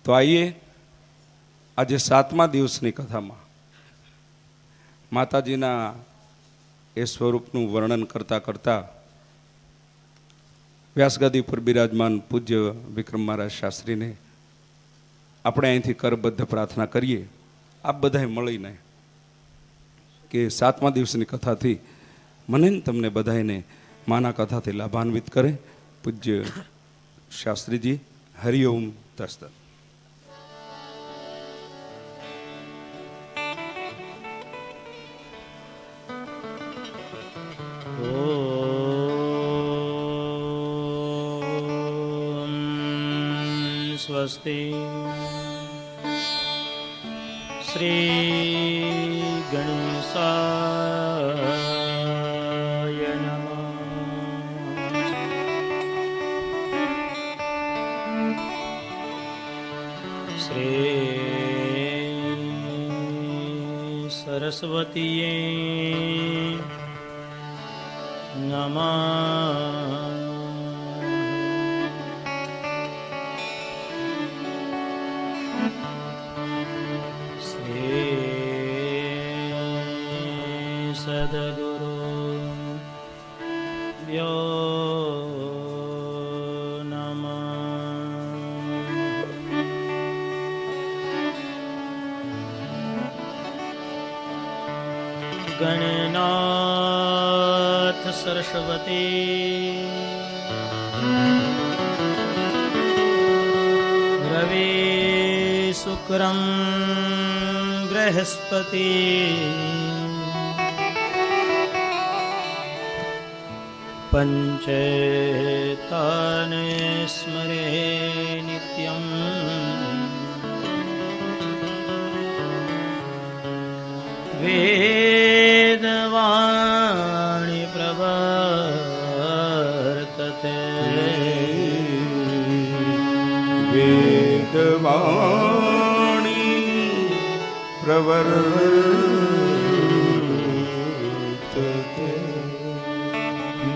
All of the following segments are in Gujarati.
તો આઈએ આજે 7મા દિવસની કથામાં માતાજીના એ સ્વરૂપનું વર્ણન કરતા કરતા વ્યાસગાદી પર બિરાજમાન પૂજ્ય વિક્રમ મહારાજ શાસ્ત્રીને આપણે અહીંથી કરબદ્ધ પ્રાર્થના કરીએ, આપ બધાએ મળીને, કે 7મા દિવસની કથાથી મને તમને બધાને માના કથાથી લાભાન્વિત કરે. પૂજ્ય શાસ્ત્રીજી, હરિઓમ તસ્ત. સ્વસ્તિ શ્રી ગણેશાય નમઃ. શ્રી સરસ્વતીએ નમઃ. સદગુરુ નમઃ. ગણનાથ સરસ્વતી રવિ શુક્રમ બૃહસ્પતિ પંચેતાને સ્મરે નિત્યમ. વેદવાણી પ્રવર્તતે. વેદવાણી પ્રવર્તતે.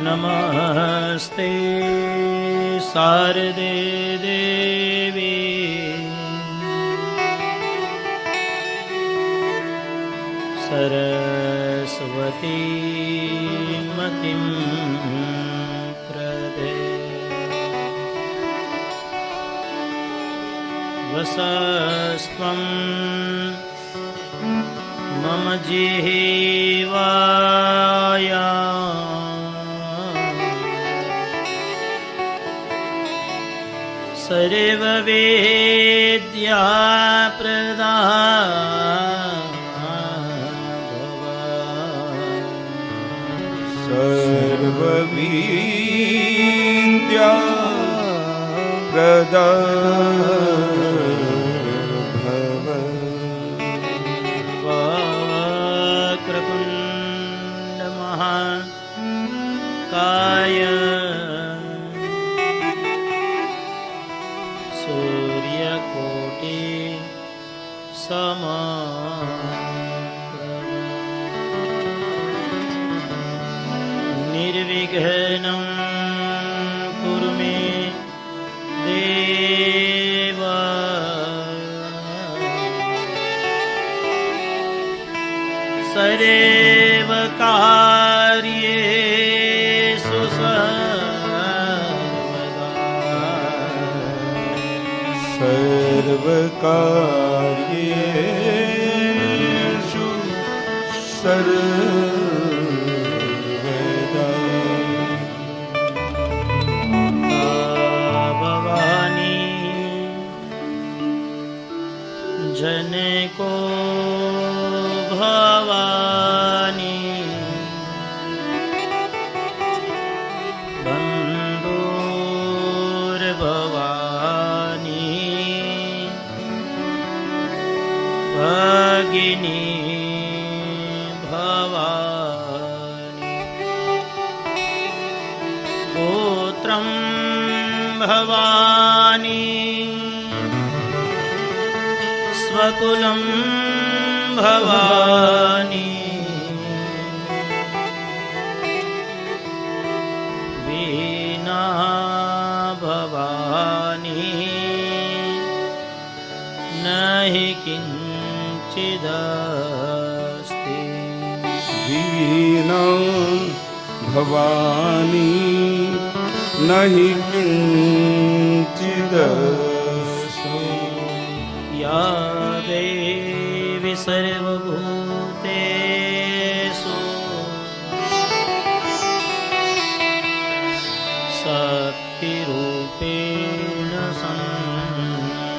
નમસ્તે શારદે દેવી સરસ્વતી મતિમ પ્રદે. વસસ્ત્વં મમ જીવાયા સર્વ વિદ્યા પ્રદા સર્વ વિદ્યા પ્રદા ભવ. વક્રતુંડ મહાકાય સૂર્યકોટિ નિર્વિઘ્નં કુરુ મે દેવ. સર્વ કાર્યેષુ સર્વકાર્યેષુ સર્વદા. ભવાની જનકો ભવાની બંધુર ભવાની ભગિની ભવાની ગોત્રમ ભવાની સ્વકુલમ ભવાની વીના ભવાની નહિ કિંચિદસ્તિ વીના ભવાની નહીં કિંચિદસ્તિ યા દેવી સર્વભૂતેષુ શક્તિરૂપેણ સંસ્થિતા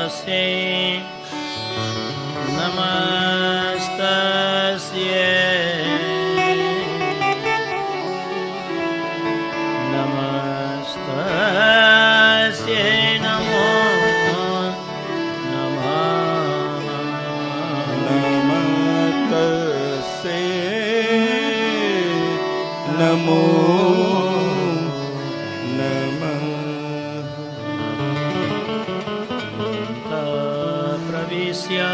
નમસ્તસ્યૈ નમસ્તસ્યૈ નમો નમઃ નમસ્તે નમો પ્રવિશ્ય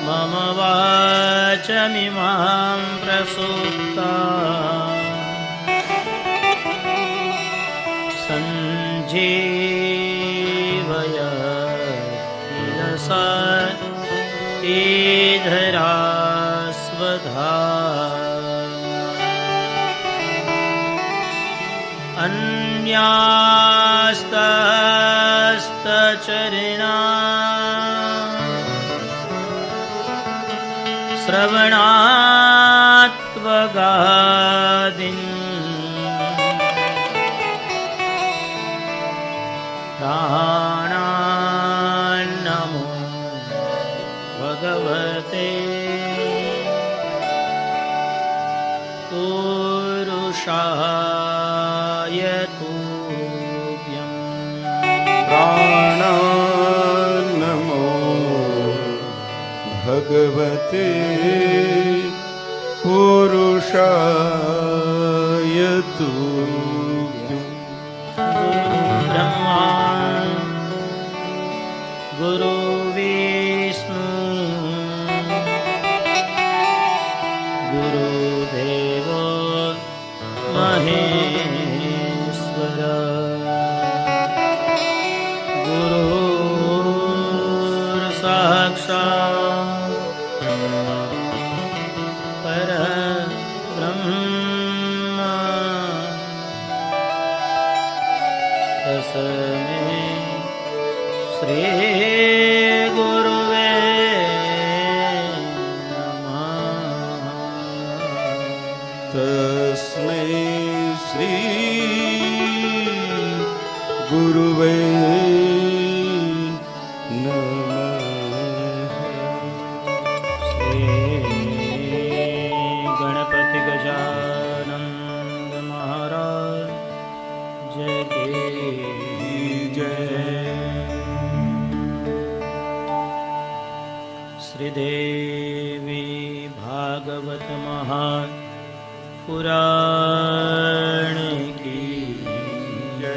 મમ વાચમિમાં પ્રસુપ્તા સંજીવય કિલ સતીધરા સ્વધા અન્યાસ્તસ્તચરણા શ્રવણાત્વગાદિન પ્રાણાન્નમો ભગવતે પુરુષાય તુભ્યં પ્રાણાન્નમો ભગવતે પુરુષાય તુભ્યં બ્રહ્મા ગુરુ વિષ્ણુ ગુરુદેવ મહેશ્વર ગુરુર સાક્ષાત પરબ્રહ્મ તસ્मै શ્રી ગુરુવે નમઃ તસ્મૈ શ્રી ગુરુવે નમઃ શ્રી ગણપતિ ગજાનંદ મહારાજ જય જય શ્રીદેવી ભાગવત મહા પુરાણ કી જય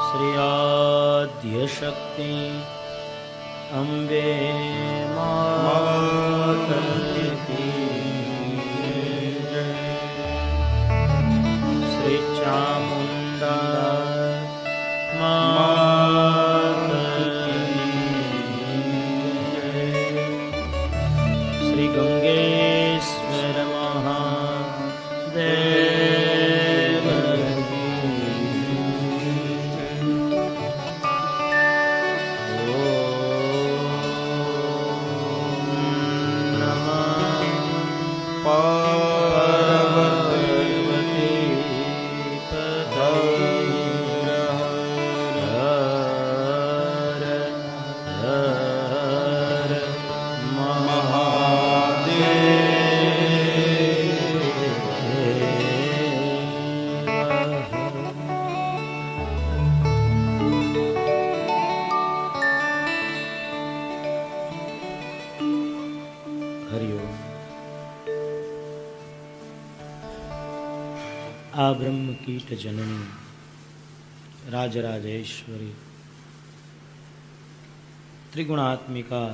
શ્રી આદ્ય શક્તિ અંબે માત કી જય શ્રી ચામુંડા શ્રી ગંગેશ્વર મહાદેવ પાર્વતી પતે આ બ્રહ્મકીટ જનની રાજરાજેશ્વરી ત્રિગુણાત્મિકા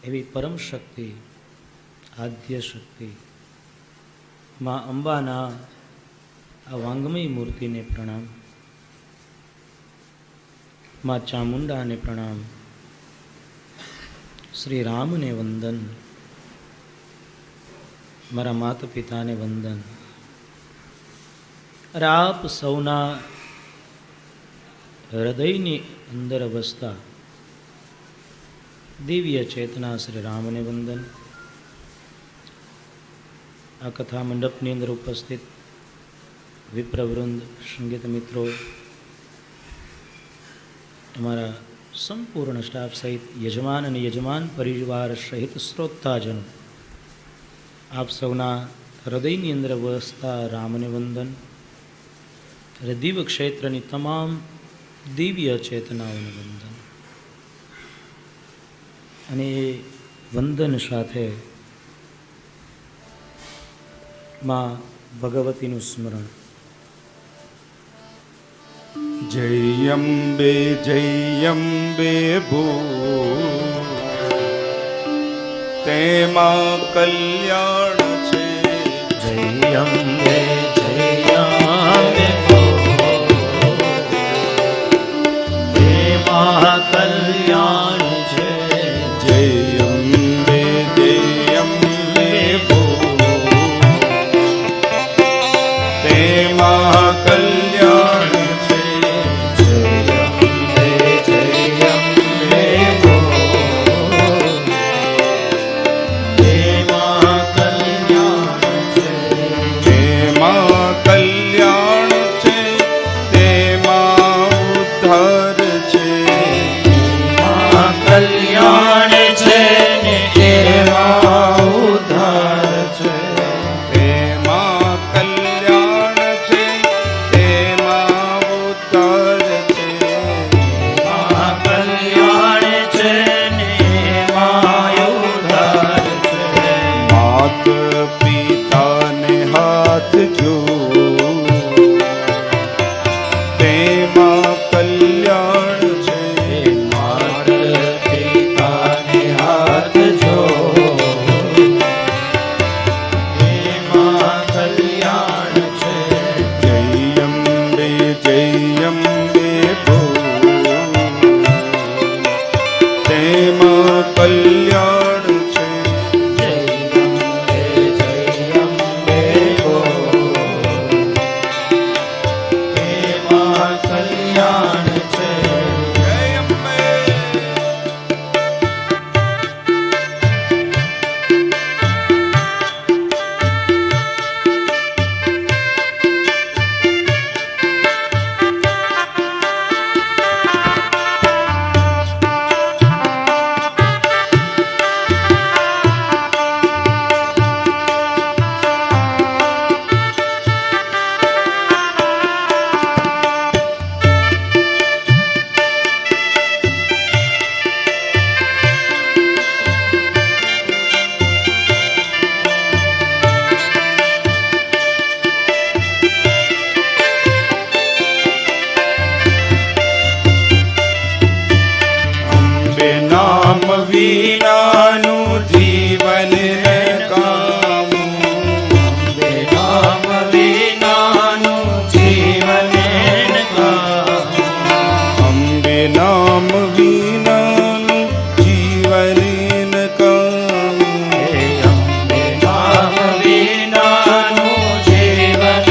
એવી પરમ શક્તિ, આદ્ય શક્તિ માં અંબાના આ વાંગમય મૂર્તિને પ્રણામ, માં ચામુંડાને પ્રણામ, શ્રી રામને વંદન, મારા માતા પિતાને વંદન. અરે આપ સૌના હૃદયની અંદર વસતા દિવ્ય ચેતના શ્રી રામને વંદન. આ કથા મંડપની અંદર ઉપસ્થિત વિપ્રવૃંદ, સંગીત મિત્રો, અમારા સંપૂર્ણ સ્ટાફ સહિત યજમાન અને યજમાન પરિવાર સહિત શ્રોતાજનો, આપ સૌના હૃદયની અંદર વસતા રામને વંદન. દિવ્ય ક્ષેત્રની તમામ દિવ્ય ચેતનાઓને વંદન. અને એ વંદન સાથે માં ભગવતીનું સ્મરણ. જય અંબે ભૂ, તેમાં કલ્યાણ છે. જય અંબે તેમાં કલ્યાણ છે. જય અંબે ભૂ, તેમાં કલ્યાણ છે. જય અંબે ભૂ, તેમાં કલ્યાણ છે. તેમાં કલ્યાણ છે, તેમાં ઉદ્ધાર છે. કલ્યાણ છે ને એવા ઉદ્ધાર છે. તેમાં કલ્યાણ છે, તેમાં ઉદ્ધાર છે. કલ્યાણ છે ને એવા ઉદ્ધાર છે. માત પિતાને હાથ જો, તેમાં કલ્યાણ છે. માત પિતાને હાથ જો, એમાં કલ્યાણ છે. જય અંબે ભૂ, તેમાં કલ્યાણ છે. જય અંબે ભો, એમાં કલ્યાણ છે. જય અંબે. અંબે નામ વિનાનું જીવન નકામું. અંબે નામ વિનાનું જીવન નકામું. અંબે નામ વિનાનું જીવન નકામું. અંબે નામ વિનાનું જીવન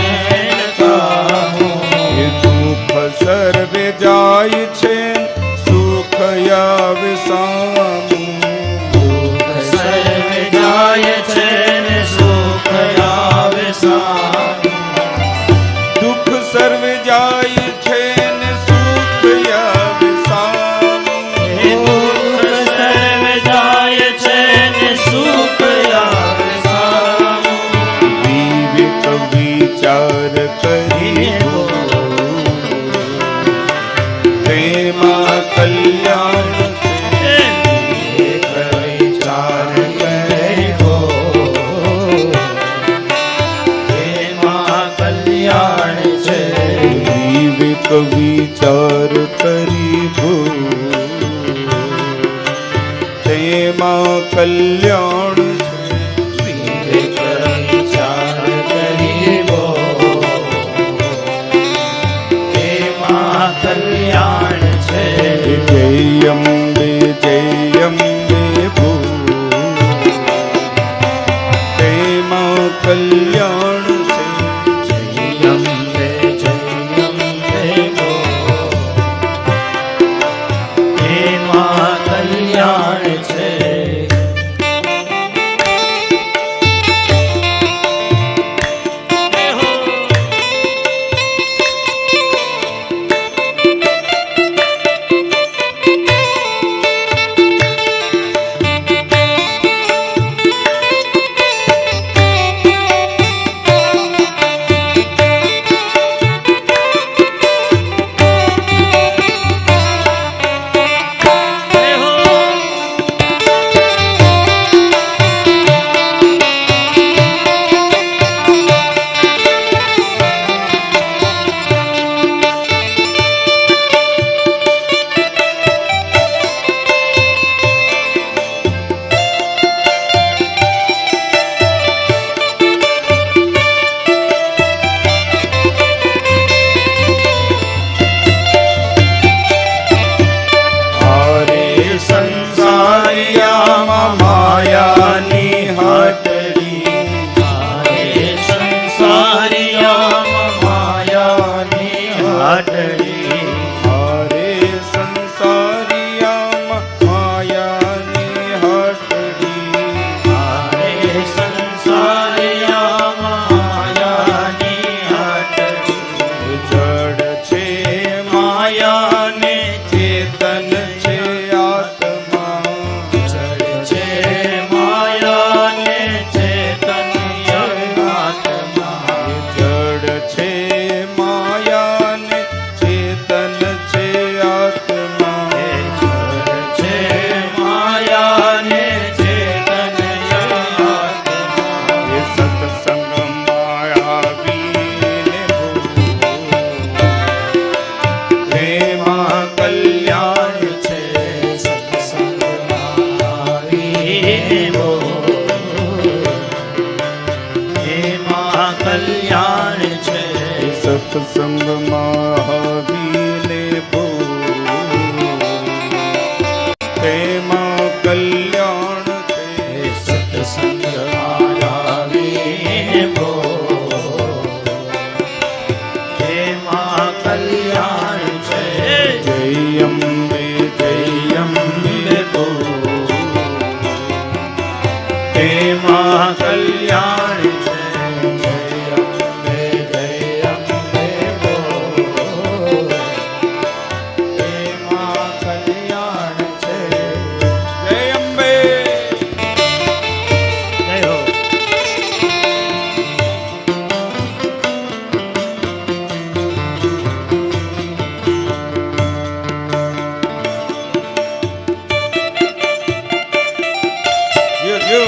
નકામું. એ દુઃખ સર્વે જાય છે, સુખ આવે સામું. દુઃખ સર્વે જાય છે ને સુખ આવે સામું. દુઃખ સર્વે જાય છે ને સુખ આવે સામું. હે દુઃખ સર્વે જાય છે ને સુખ આવે સામું. વિવેક વિચાર કરીને તેમાં વિચાર કરી ભૂ તેમાં કલ્યાણ વિવેક વિચાર કરી તેમાં કલ્યાણ છે. જય અંબે ભૂ તેમાં કલ્યાણ છે. જય અંબે ગો તેમાં કલ્યાણ છે. સંસારિયામાં માયાની હાટડી સંસારિયામાં માયાની હાટડી હરે સંસારિયામાં માયાની હાટડી હરે સંસારિયામાં માયાની હાટડી જડ છે માયાને ચેતન છે આત્મા જડ છે માયાને ચેતન્ય આત્મા જડ છે માયાને ચેતન છે આત્મા જડ છે માયાને ચેતન્ય આત્મા એ સત્સંગમાં આવીને તેમાં કલ્યાણ છે. સત્સંગમાં આવીને બો એમાં કલ્યાણ છે. સત્સંગમાં આવીને તેમાં કલ્યાણ છે. સત્સંગમાં આવીને બો એમાં કલ્યાણ છે. જય અંબે ભો એમાં કલ્યાણ છે. જય અંબે બો એમાં કલ્યાણ છે. જય અંબે. જય હો. જીઓ જીઓ.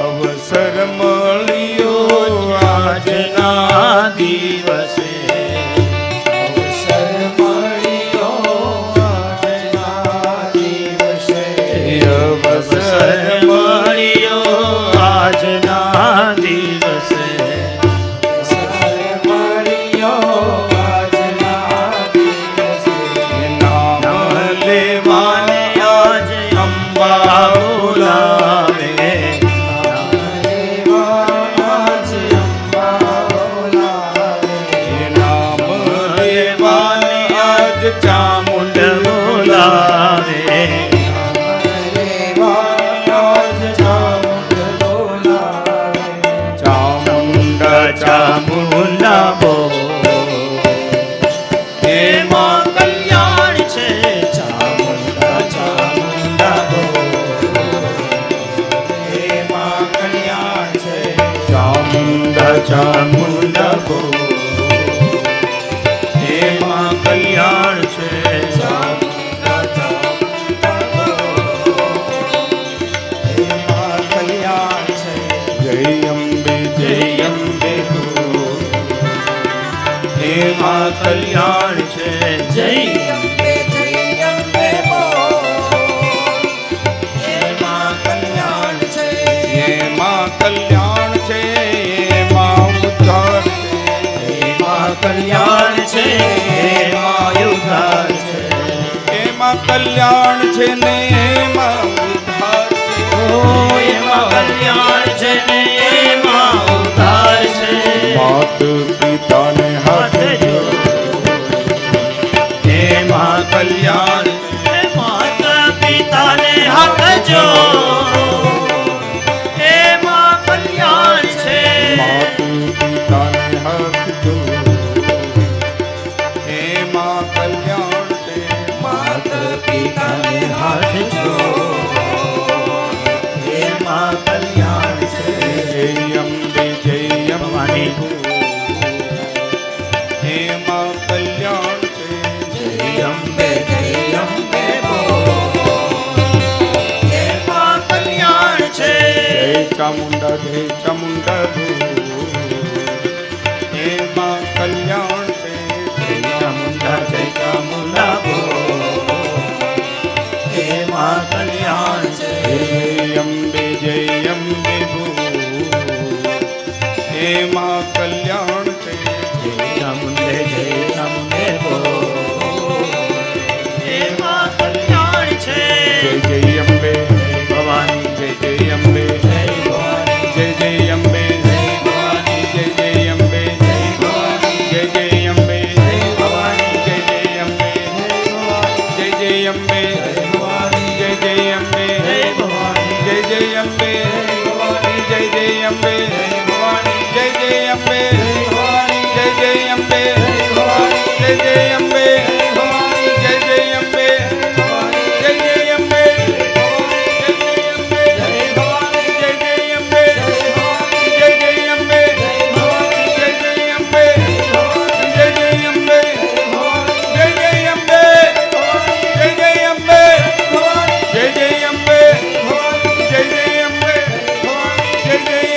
અવસર મળ્યો આજના દિવસે અવસર મળ્યો આજના દિવસે અવસર મળ્યો આજના દિવસે અવસર મળ્યો આજના દિવસે નામ લેવાને આજ અંબા બોલાવે ચામુંડ બોલાવે ચામુંડા બોલ એમાં કલ્યાણ છે ચામુંડા ચામુંડા બોલ એમાં કલ્યાણ છે જય અંબે બોલ એમાં કલ્યાણ છે જય અંબે બોલ એમાં કલ્યાણ છે એમાં કલ્યાણ છે એમાં ઉદ્ધાર છે એમાં કલ્યાણ છે એમાં ઉદ્ધાર છે એમાં કલ્યાણ છે ને એમાં ઉદ્ધાર છે ઓ એમાં કલ્યાણ છે ને એમાં ઉદ્ધાર છે માત પિતાને હાથ હાથ જોડ એમાં કલ્યાણ છે માતા પિતાને હાથ જોડ એમાં કલ્યાણ છે માત પિતાને હાથ જોડ એમાં કલ્યાણ છે માતા પિતાને હાથ જોડ એમાં કલ્યાણ છે જય અંબે ભવાની એમાં કલ્યાણ છે જય અંબે બોલ એમાં કલ્યાણ છે જય ચામુંડા બોલ એમાં કલ્યાણ છે જય ચામુંડા બોલ એમાં કલ્યાણ છે જય અંબે બોલ એમાં કલ્યાણ છે જય ચામુંડે બોલ એમાં કલ્યાણ છે જય અંબે ભવાની જય અંબે જય ભવાની જય અંબે જય ભવાની જય અંબે જય ભવાની જય અંબે જય ભવાની જય અંબે જય અંબે જય ભવાની જય અંબે જય ભવાની જય અંબે જય અંબે જય અંબે જય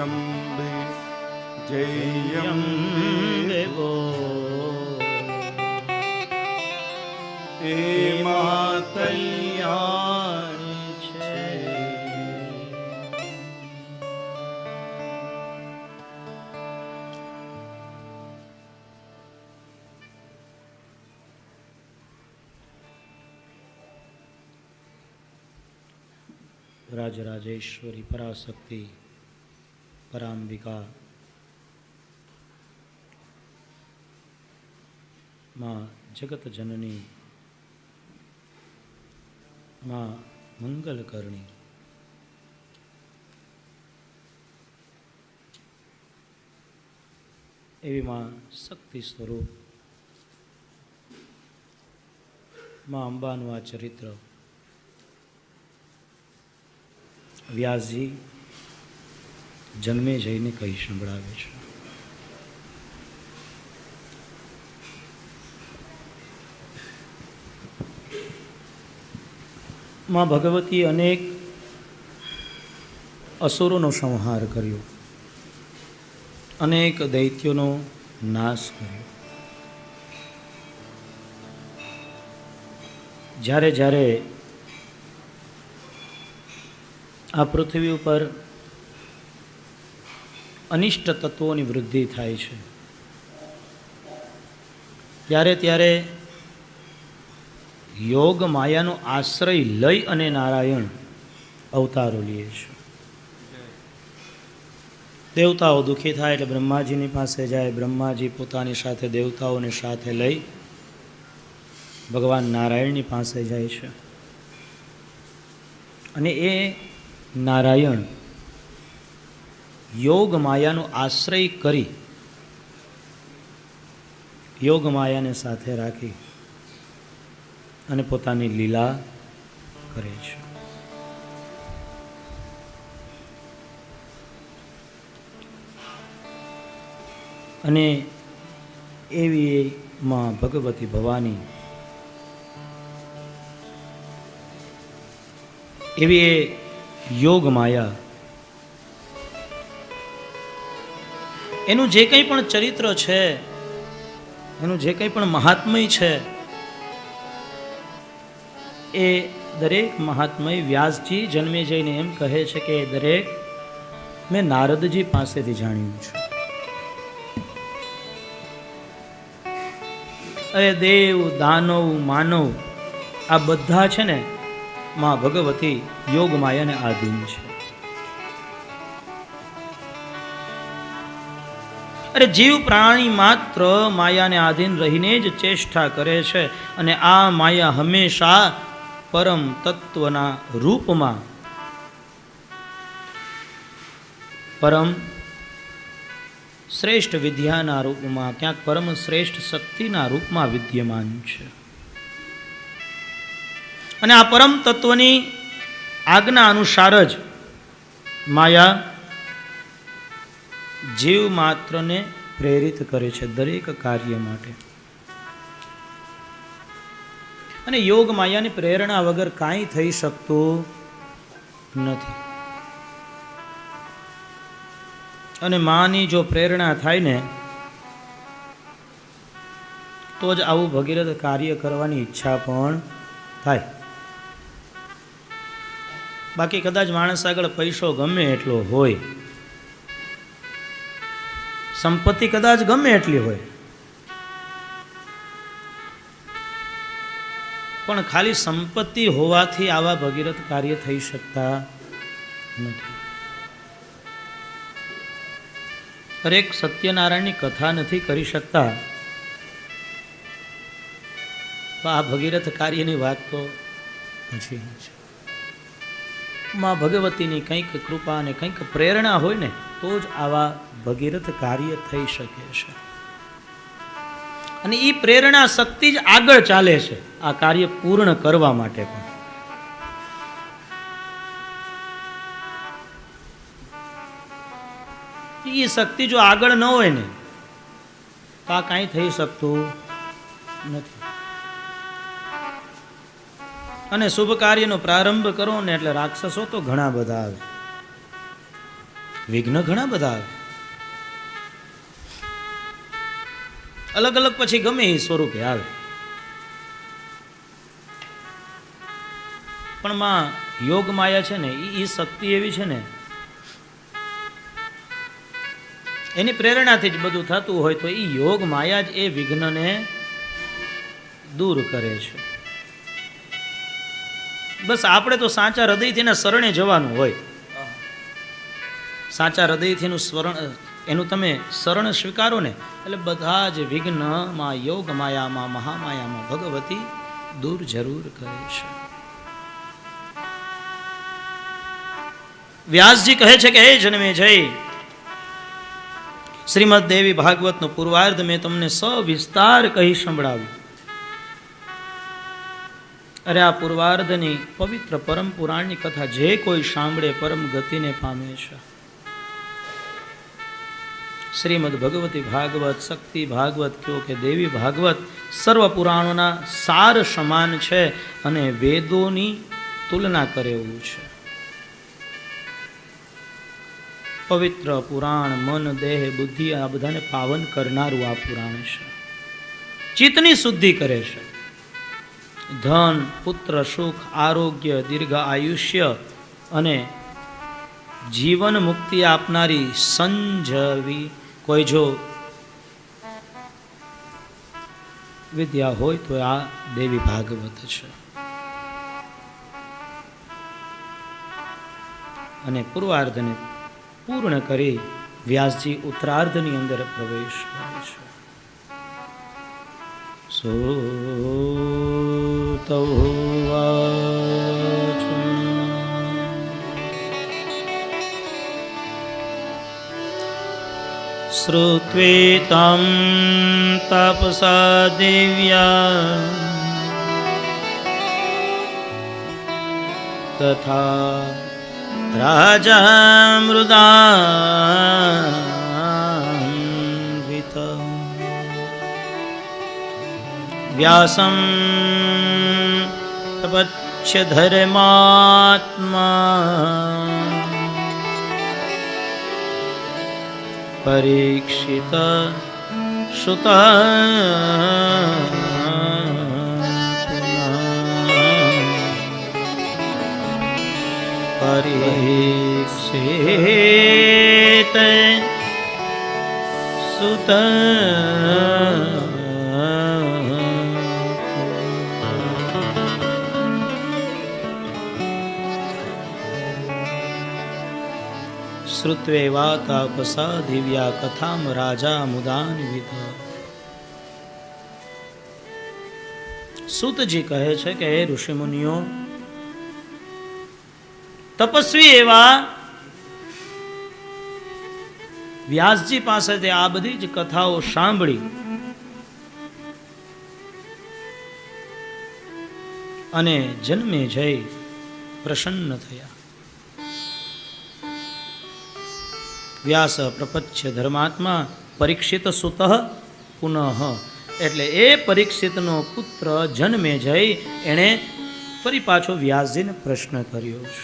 અંબે જય અંબે એમાં કલ્યાણ છે રાજરાજેશ્વરી પરાશક્તિ પરાંબિકા માં જગત જનની માં મંગલકરણી એવી માં શક્તિ સ્વરૂપ માં અંબાનું આ ચરિત્ર વ્યાસજી જન્મે જઈને કહી સંભળાવે છે. માં ભગવતી અનેક અસુરોનો સંહાર કર્યો, અનેક દૈત્યોનો નાશ કર્યો. જ્યારે જ્યારે આ પૃથ્વી ઉપર અનિષ્ટ તત્વોની વૃદ્ધિ થાય છે, ત્યારે ત્યારે યોગ માયાનો આશ્રય લઈ અને નારાયણ અવતારો લે છે. દેવતાઓ દુઃખી થાય એટલે બ્રહ્માજીની પાસે જાય. બ્રહ્માજી પોતાની સાથે દેવતાઓને સાથે લઈ ભગવાન નારાયણની પાસે જાય છે. અને એ નારાયણ યોગ માયાનો આશ્રય કરી યોગ માયાને સાથે રાખી અને પોતાની લીલા કરે છે. અને એવી માં ભગવતી ભવાની, એવી એ યોગ માયા, એનું જે કંઈ પણ ચરિત્ર છે, એનું જે કંઈ પણ મહાત્મય છે, એ દરેક મહાત્મય વ્યાસજી જન્મે જઈને એમ કહે છે કે એ દરેક મેં નારદજી પાસેથી જાણ્યું છે. અરે દેવ, દાનવ, માનવ આ બધા છે ને માં ભગવતી યોગ માયાને આધીન છે. અરે જીવ પ્રાણી માત્ર માયાને આધીન રહીને જ ચેષ્ટા કરે છે. અને આ માયા હંમેશા પરમ તત્વના રૂપમાં, પરમ શ્રેષ્ઠ વિદ્યાના રૂપમાં, ક્યાંક પરમ શ્રેષ્ઠ શક્તિના રૂપમાં વિદ્યમાન છે. અને આ પરમ તત્વની આજ્ઞા અનુસાર જ માયા જીવ માત્રને પ્રેરિત કરે છે દરેક કાર્ય માટે. અને યોગ માયાની પ્રેરણા વગર કાંઈ થઈ શકતું નથી. અને માની જો પ્રેરણા થાય ને તો જ આવું ભગીરથ કાર્ય કરવાની ઈચ્છા પણ થાય. બાકી કદાચ માણસ આગળ પૈસો ગમે એટલો હોય, સંપત્તિ કદાચ ગમે એટલી હોય, પણ ખાલી સંપત્તિ હોવાથી આવા ભગીરથ કાર્ય થઈ શકતા નથી. દરેક સત્યનારાયણની કથા નથી કરી શકતા તો આ ભગીરથ કાર્યની વાત તો પછી છે. માં ભગવતીની કંઈક કૃપા અને કંઈક પ્રેરણા હોય ને તો જ આવા ભગીરથ કાર્ય થઈ શકે છે. અને એ પ્રેરણા શક્તિ જ આગળ ચાલે છે આ કાર્ય પૂર્ણ કરવા માટે પણ. એ શક્તિ જો આગળ ન હોય ને તો આ કાંઈ થઈ શકતું નથી. અને શુભ કાર્યનો પ્રારંભ કરો ને એટલે રાક્ષસો તો ઘણા બધા આવે, વિઘ્ન ઘણા બધા આવે, અલગ અલગ પછી ગમે એ સ્વરૂપે આવે. પણ માં યોગ માયા છે ને એ શક્તિ એવી છે ને, એની પ્રેરણાથી જ બધું થતું હોય તો એ યોગ માયા જ એ વિઘ્નને દૂર કરે છે. બસ આપણે તો સાચા હૃદયથી એના શરણે જવાનું હોય. સાચા હૃદયથી એનું તમે શરણ સ્વીકારો ને એટલે બધા જ વિઘ્નમાં યોગ માયામાં, મહામાયામાં ભગવતી દૂર જરૂર કરે છે. વ્યાસજી કહે છે કે હે જન્મે જય, શ્રીમદ દેવી ભાગવતનો પૂર્વાર્ધ મેં તમને સવિસ્તાર કહી સંભળાવ્યું. અરે આ પૂર્વાર્ધની પવિત્ર પરમ પુરાણની કથા જે કોઈ સાંભળે પરમ ગતિને પામે છે. શ્રીમદ ભગવતી ભાગવત, શક્તિ ભાગવત કયો કે દેવી ભાગવત સર્વ પુરાણોના સાર સમાન છે અને વેદોની તુલના કરે એવું છે. પવિત્ર પુરાણ, મન, દેહ, બુદ્ધિ આ બધાને પાવન કરનારું આ પુરાણ છે. ચિત્તની શુદ્ધિ કરે છે. ધન, પુત્ર, સુખ, આરોગ્ય, દીર્ઘ આયુષ્ય અને જીવન મુક્તિ આપનારી સંજવી કોઈ જો વિદ્યા હોય તો આ દેવી ભાગવત છે. અને પૂર્વાર્ધને પૂર્ણ કરી વ્યાસજી ઉત્તરાર્ધની અંદર પ્રવેશ કરે છે. સૂતૌવાચ શ્રુત્વેતં તપસા દિવ્યા તથા રાજા મૃદાન્વિત વ્યાસં તપસ્ય ધર્માત્મા પરીક્ષિત શ્રુત પરીક્ષિત સુત શ્રુત્વેવા તાપસા દિવ્યા કથામ રાજા મુદાન્વિત. સૂતજી કહે છે કે હે ઋષિમુનિઓ, તપસ્વી એવા વ્યાસજી પાસેથી આ બધી જ કથાઓ સાંભળી અને જન્મે જઈ પ્રસન્ન થયા. વ્યાસ પ્રપચ્ય ધર્માત્મા પરીક્ષિત સુત પુનઃ, એટલે એ પરીક્ષિતનો પુત્ર જન્મે જઈ એણે ફરી પાછો વ્યાસજીને પ્રશ્ન કર્યો છે.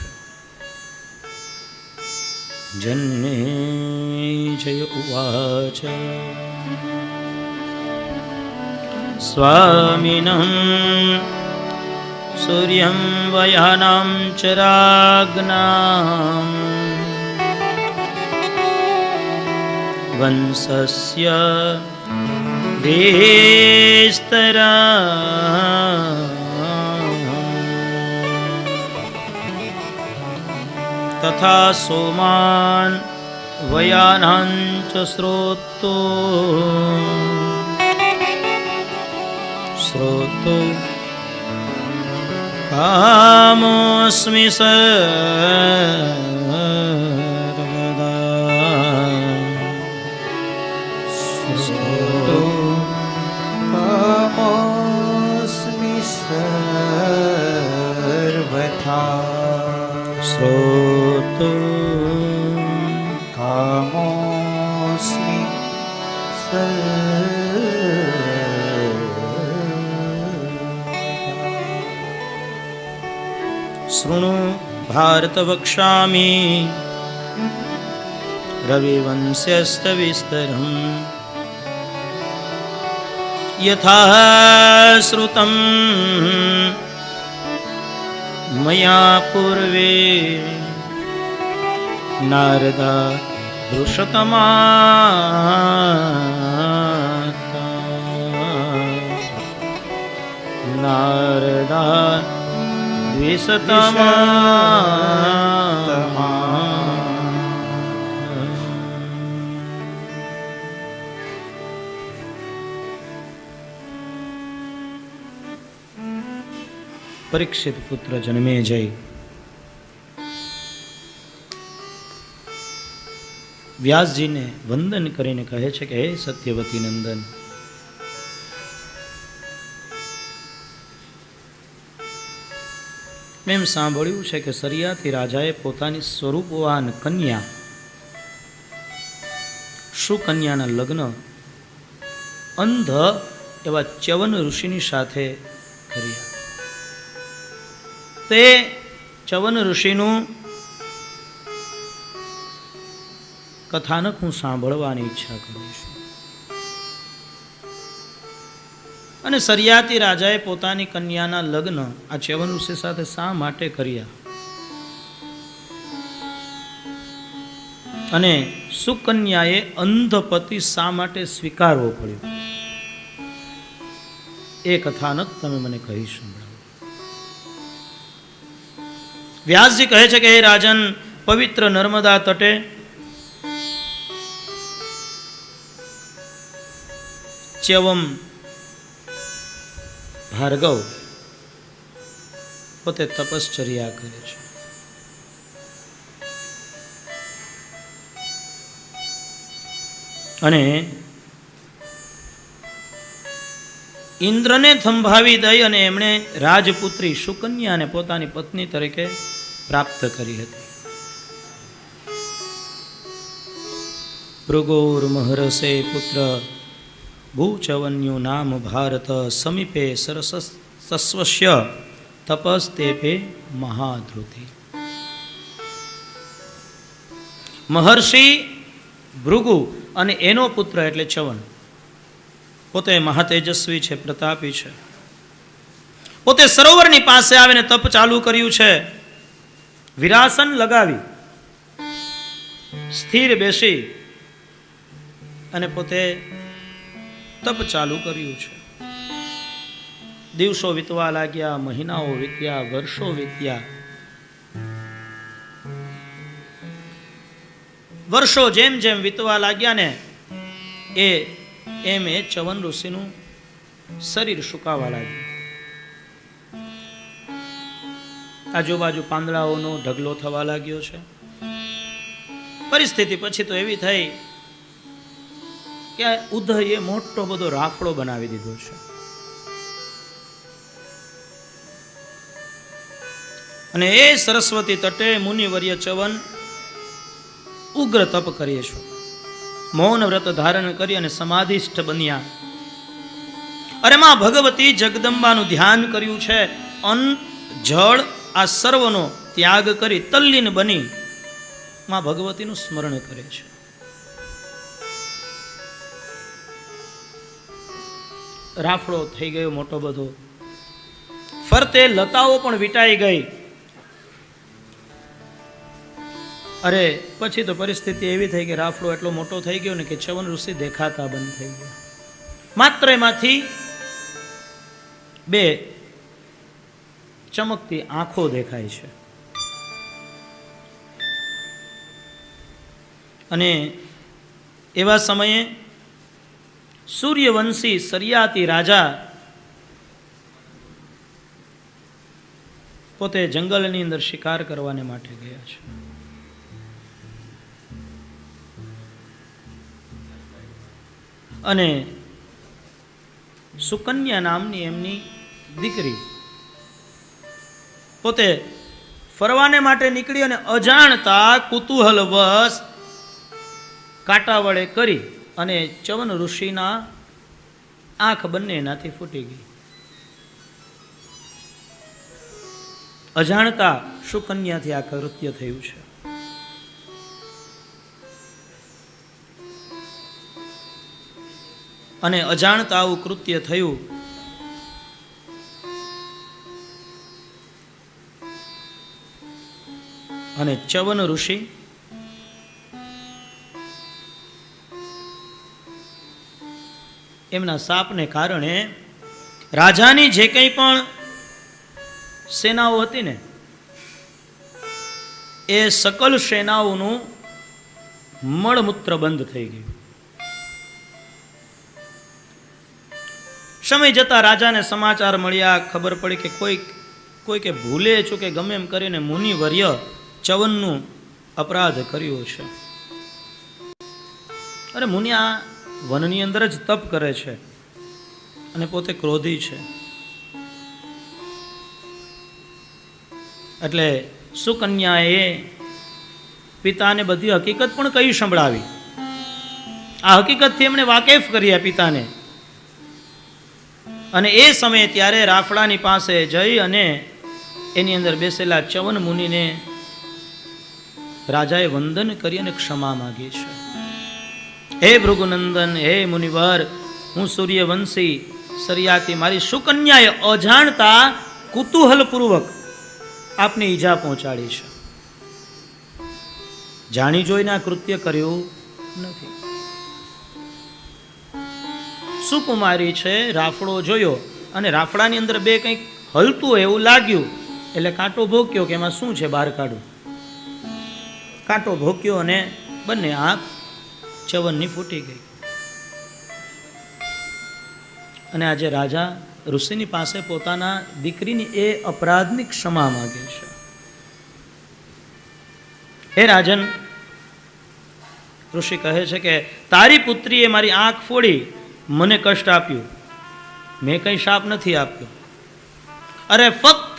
જન્મે જય ઉવાચ સ્વામિનં સૂર્યં વયાનાં ચરાગ્નાં વંશસ્ય વિસ્તરા તથા સોમાન વયાનાંચ શ્રોતો કામોસ્મિ શ્રોતો કામોસ્મિ શૃણુ ભારત વક્ષ્યામિ રવિવંશ્યસ્ત વિસ્તરમ યથા શ્રુતમ મયા પૂર્વે નારદા દૃષતમા નારદા દ્વિષતમા. પરીક્ષિત પુત્ર જન્મે જઈ વ્યાસજીને વંદન કરીને કહે છે કે હે સત્યવતી નંદન, મેં સાંભળ્યું છે કે સરિયાતી રાજાએ પોતાની સ્વરૂપવાન કન્યા સુકન્યાના લગ્ન અંધ એવા ચ્યવન ઋષિની સાથે કર્યા. તે ચ્યવન ઋષિનું કથાનક હું સાંભળવાની ઈચ્છા કરું છું. અને સરિયાતી રાજાએ પોતાની કન્યાના લગ્ન આ ચ્યવન ઋષિ સાથે શા માટે કર્યા અને સુકન્યાએ અંધપતિ શા માટે સ્વીકારવો પડ્યો, એ કથાનક તમે મને કહી સંભળાવો. વ્યાસજી કહે છે કે હે રાજન, પવિત્ર નર્મદા તટે ચ્યવમ ભાર્ગવ પોતે તપશ્ચર્યા કરે છે. અને ઇન્દ્રને થંભાવી દઈ અને એમણે રાજપુત્રી સુકન્યાને પોતાની પત્ની તરીકે પ્રાપ્ત કરી હતી. ભૃગુર મહર્ષે પુત્ર ભૂચવન્યું નામ ભારત સમીપે સરસસ્વસ્ય તપસ્તેપે મહાધૃતિ. મહર્ષિ ભૃગુ અને એનો પુત્ર એટલે ચવન પોતે મહાતેજસ્વી છે, પ્રતાપી છે. પોતે સરોવરની પાસે આવીને તપ ચાલુ કર્યું છે. વિરાસન લગાવી સ્થિર બેસી અને પોતે તપ ચાલુ કર્યું છે. દિવસો વીતવા લાગ્યા, મહિનાઓ વીત્યા, વર્ષો વીત્યા. વર્ષો જેમ જેમ વીતવા લાગ્યા ને એમ એ ચવન ઋષિનું શરીર સુકાવા લાગ્યું. આજુબાજુ પાંદડાઓનો ઢગલો થવા લાગ્યો છે. પરિસ્થિતિ પછી તો એવી થઈ કે ઉદયે મોટો બધો રાફડો બનાવી દીધો છે. અને એ સરસ્વતી તટે મુનિવર્ય ચવન ઉગ્ર તપ કરીએ છો. મૌન વ્રત ધારણ કરી અને સમાધિષ્ઠ બન્યા. અરે માં ભગવતી જગદંબાનું ધ્યાન કર્યું છે. અન્ન જળ આ સર્વનો ત્યાગ કરી તલ્લીન બની માં ભગવતીનું સ્મરણ કરે છે. રાફડો થઈ ગયો મોટો બધો, ફરતે લતાઓ પણ વીંટાઈ ગઈ. અરે પછી તો પરિસ્થિતિ એવી થઈ કે રાફડો એટલો મોટો થઈ ગયો ને કે ચવન ઋષિ દેખાતા બંધ થઈ ગયા. માત્ર એમાંથી બે ચમકતી આંખો દેખાય છે. અને એવા સમયે સૂર્યવંશી સરિયાતી રાજા પોતે જંગલની અંદર શિકાર કરવાને માટે ગયા છે. અને સુકન્યા નામની એમની દીકરી પોતે ફરવાને માટે નીકળી અને અજાણતા કુતૂહલવશ કાંટા વડે કરી અને ચવન ઋષિના આંખ બંને એનાથી ફૂટી ગઈ. અજાણતા સુકન્યાથી આ કૃત્ય થયું છે. અને અજાણતા આવું કૃત્ય થયું અને ચવન ઋષિ એમના શાપને કારણે રાજાની જે કંઈ પણ સેનાઓ હતી ને એ સકલ સેનાઓનું મળમૂત્ર બંધ થઈ ગયું. સમય જતા રાજાને સમાચાર મળ્યા, ખબર પડી કે કોઈ કે ભૂલે ચૂકે ગમે એમ કરીને મુનિવર્ય ચવનનું અપરાધ કર્યો છે. અરે મુનિ આ વનની અંદર જ તપ કરે છે અને પોતે ક્રોધી છે. એટલે સુકન્યાએ પિતાને બધી હકીકત પણ કહી સંભળાવી. આ હકીકતથી એમણે વાકેફ કર્યા પિતાને. અને એ સમયે ત્યારે રાફડાની પાસે જઈ અને એની અંદર બેસેલા ચવન મુનિને રાજાએ વંદન કરી અને ક્ષમા માગી છે. હે ભૃગુનંદન, હે મુનિવર, હું સૂર્યવંશી સરિયાતી મારી સુકન્યાએ અજાણતા કુતૂહલપૂર્વક આપની ઈજા પહોંચાડી છે. જાણી જોઈને આ કૃત્ય કર્યું નથી. સુકુમારી છે, રાફડો જોયો અને રાફડાની અંદર બે કંઈક હલતું હોય એવું લાગ્યું એટલે કાંટો ભોક્યો કે એમાં શું છે બહાર કાઢું. કાંટો ભોક્યો અને બંને આંખ ચવનની ફૂટી ગઈ. અને આજે રાજા ઋષિની પાસે પોતાના દીકરીની એ અપરાધની ક્ષમા માગે છે. હે રાજન, ઋષિ કહે છે કે તારી પુત્રીએ મારી આંખ ફોડી મને કષ્ટ આપ્યું, મેં કંઈ શાપ નથી આપ્યો. અરે ફક્ત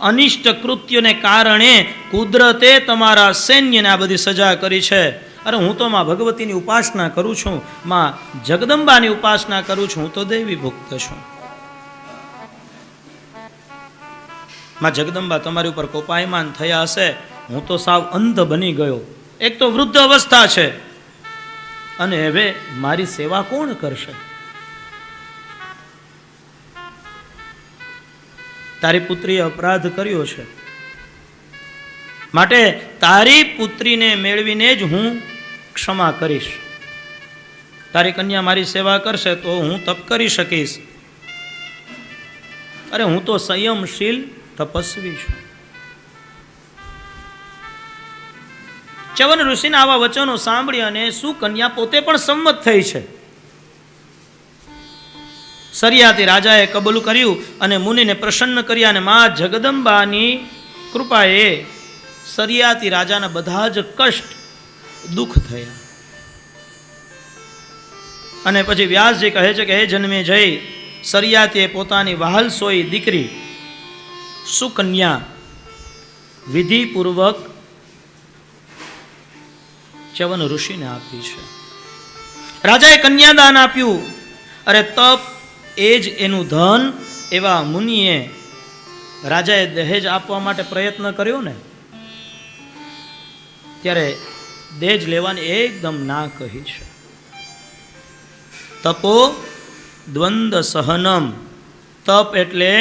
અનિષ્ટ કૃત્યોને કારણે કુદરતે તમારા સૈન્યને આ બધી સજા કરી છે. અરે હું તો માં ભગવતીની ઉપાસના કરું છું, માં જગદંબાની ઉપાસના કરું છું, હું તો દેવી ભક્ત છું. માં જગદંબા તમારી ઉપર કોપાયમાન થયા હશે, હું તો સાવ અંધ બની ગયો. એક તો વૃદ્ધ અવસ્થા છે, અને હવે મારી સેવા કોણ કરશે? તારી પુત્રીએ અપરાધ કર્યો છે, માટે તારી પુત્રીને મેળવીને જ હું ક્ષમા કરીશ. તારી કન્યા મારી સેવા કરશે તો હું તપ કરી શકીશ. અરે હું તો સંયમશીલ તપસ્વી છું. ચ્યવન ઋષિના આવા વચનો સાંભળી અને સુકન્યા પોતે પણ સંમત થઈ છે. સરિયાતી રાજાએ કબૂલ કર્યું અને મુનિને પ્રસન્ન કર્યા, અને મા જગદંબાની કૃપાએ સરિયાતી રાજાના બધા જ કષ્ટ દુઃખ થયા. અને પછી વ્યાસજી કહે છે કે હે જન્મે જઈ, સરિયાતીએ પોતાની વહાલસોઈ દીકરી સુકન્યા વિધિપૂર્વક ચ્યવન ઋષિને આપી છે. રાજાએ કન્યાદાન આપ્યું. અરે તપ એ જ એનું ધન. એવા મુનિએ રાજાએ દહેજ આપવા માટે પ્રયત્ન કર્યો ને, ત્યારે દહેજ લેવાની એકદમ ના કહી છે. તપો દ્વંદ સહનમ. તપ એટલે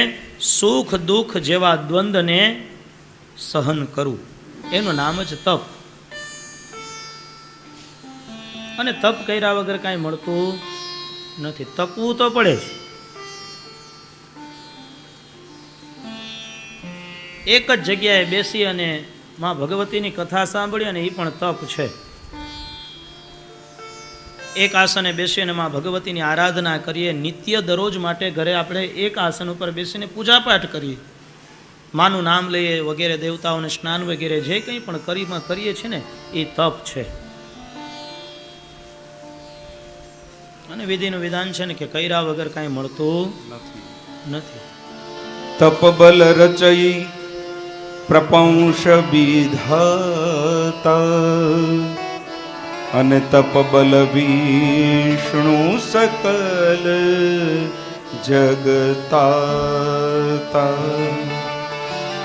સુખ દુઃખ જેવા દ્વંદને સહન કરવું, એનું નામ જ તપ. અને તપ કર્યા વગર કાંઈ મળતું નથી. તપવું તો પડે જ. એક જ જગ્યાએ બેસી અને માં ભગવતીની કથા સાંભળી, અને એ પણ તપ છે. એક આસને બેસી અને માં ભગવતીની આરાધના કરીએ. નિત્ય દરરોજ માટે ઘરે આપણે એક આસન ઉપર બેસીને પૂજાપાઠ કરીએ, માનું નામ લઈએ, વગેરે દેવતાઓને સ્નાન વગેરે જે કંઈ પણ કરીએ છીએ ને, એ તપ છે. અને વિધિનું વિધાન છે ને કે કર્યા વગર કાંઈ મળતું નથી. તપ બલ રચઈ પ્રપંશ વિધાતા, અને તપ બલ વિષ્ણુ સકલ જગતા.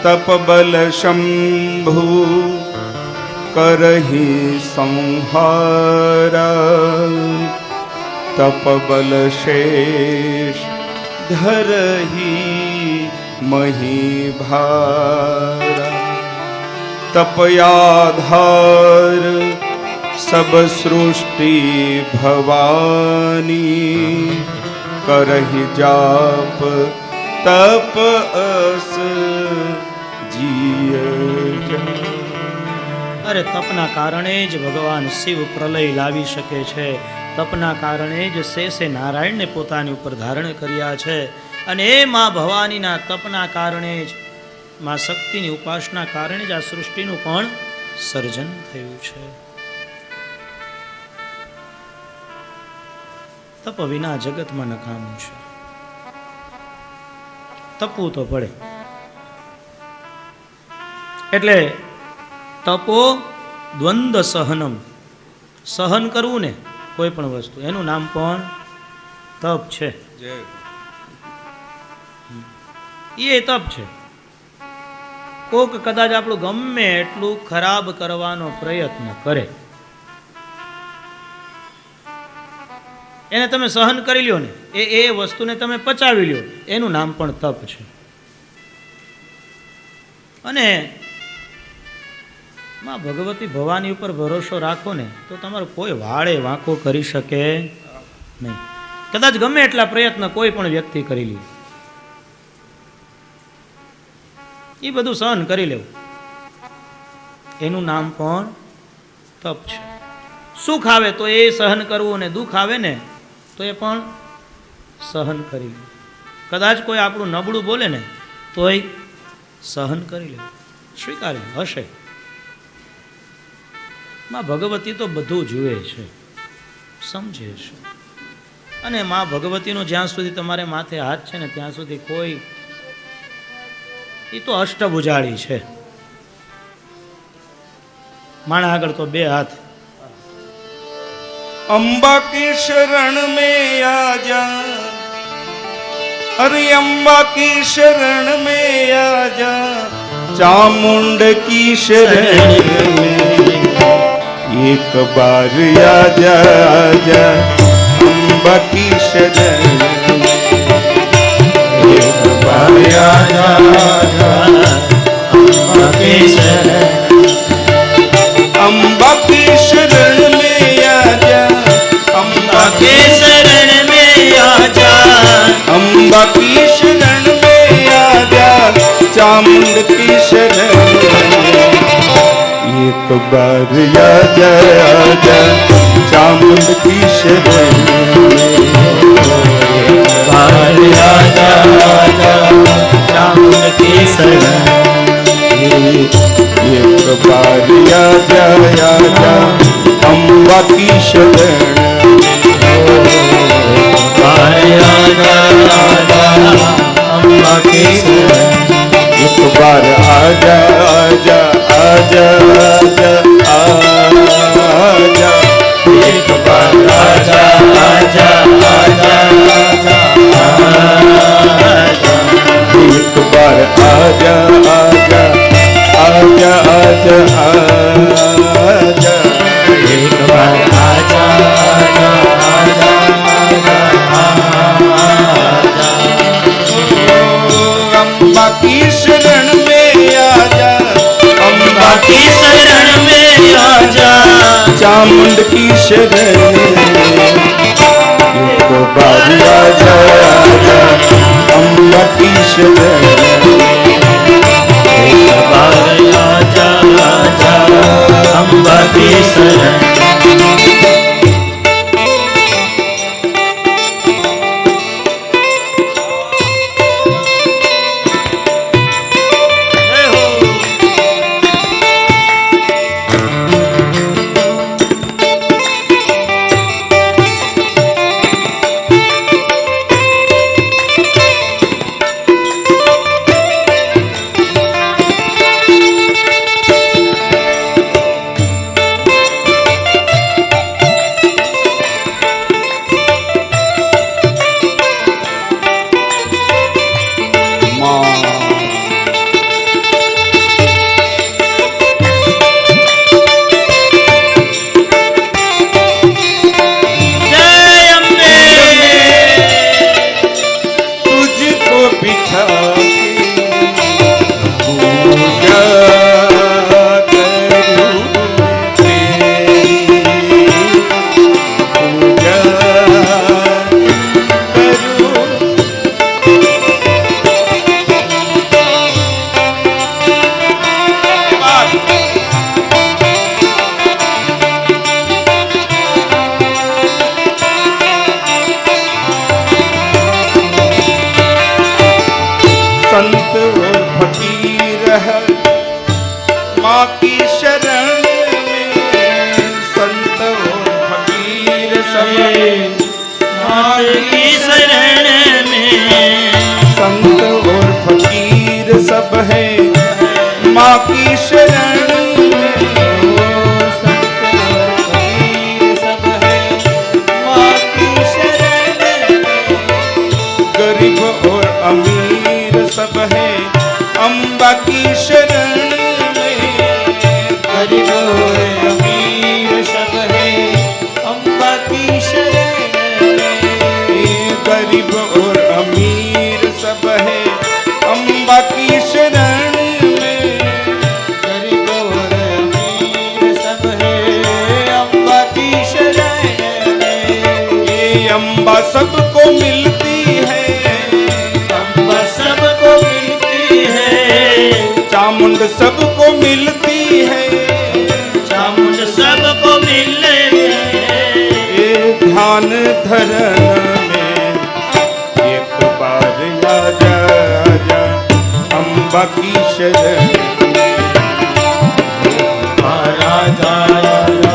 તપ બલ શંભુ કરહી સંહારા, તપ બલ શેષ ધરહી મહી ભારા. તપયાધાર સબ સૃષ્ટિ ભવાની, કરહી જાપ તપ અસ જીય. અરે તપના કારણે જ ભગવાન શિવ પ્રલય લાવી શકે છે. તપના કારણે જ શેષે નારાયણને પોતાની ઉપર ધારણ કર્યા છે. અને એ માં ભવાનીના તપના કારણે જ, માં શક્તિની ઉપાસના કારણે જ આ સૃષ્ટિનું પણ સર્જન થયું છે. તપ વિના જગતમાં નકામું છે. તપવું તો પડે. એટલે તપો દ્વંદ સહનમ. સહન કરવું ને કોઈ પણ વસ્તુ, એનું નામ પણ તપ છે. એ તપ છે. કોક કદાચ આપણું ગમે એટલું ખરાબ કરવાનો પ્રયત્ન કરે, એને તમે સહન કરી લ્યો ને, એ વસ્તુને તમે પચાવી લ્યો, એનું નામ પણ તપ છે. અને માં ભગવતી ભવાની ઉપર ભરોસો રાખો ને તો તમારો કોઈ વાળે વાંકો કરી શકે નહીં. કદાચ ગમે એટલા પ્રયત્ન કોઈ પણ વ્યક્તિ કરી લે, એ બધું સહન કરી લેવું, એનું નામ પણ તપ છે. સુખ આવે તો એ સહન કરવું, અને દુઃખ આવે ને તો એ પણ સહન કરી લેવું. કદાચ કોઈ આપણું નબળું બોલે ને તોય સહન કરી લેવું, સ્વીકારી હશે. માં ભગવતી તો બધું જુએ છે, સમજે છે. અને માં ભગવતીનો જ્યાં સુધી તમારે માથે હાથ છે ને ત્યાં સુધી કોઈ, એ તો અષ્ટભુજાળી છે. માણા આગળ તો બે હાથ. अम्बा की शरण में आजा, अरे अम्बा की शरण में आजा, चामुंड की शरण में एक बार आजा आजा, अम्बा की शरण में एक बार आजा आजा, अम्बा की शरण, अम्बा की शरण में आजा, अम्बा की शरण में आजा, अम्बा की शरण में आजा, चामुंड की शरण में एक बार आजा आजा, चामुंड की शरण में एक बार आजा आजा, चामुंड की शरण में एक बार आजा आजा, अम्बा की शरण एक बार आजा आजा, एक बार आजा आजा आजा आजा, एक बार आजा आजा आजा आजा आजा, एक बार आजा आजा आजा आजा, अम्बा की शरण में आजा, अम्बा की शरण में आजा, चामुंड की शरण एक बार आजा आजा, अम्बा की शरण एक बार आजा आजा, अम्बा की शरण. संत और फकीर है माँ की शरण में, संत और फकीर सब माँ की शरण में, संत और फकीर सब है माँ की शरण में, संत और फकीर सब है माँ की शरण में, गरीब और अमीर सब है अम्बा की शरण में, गरीब और अमीर सब है अम्बा की शरण में, गरीब और अमीर सब है अम्बा की शरण में, गरीब और अमीर सब है अम्बा की शरण में. ये अम्बा सबको मिलती है, चामुंड सबको मिलती है, चामुंड सबको मिलती है. ये ध्यान धरन में एक बार आजा आजा, अम्बा की शरण में एक बार आजा आजा,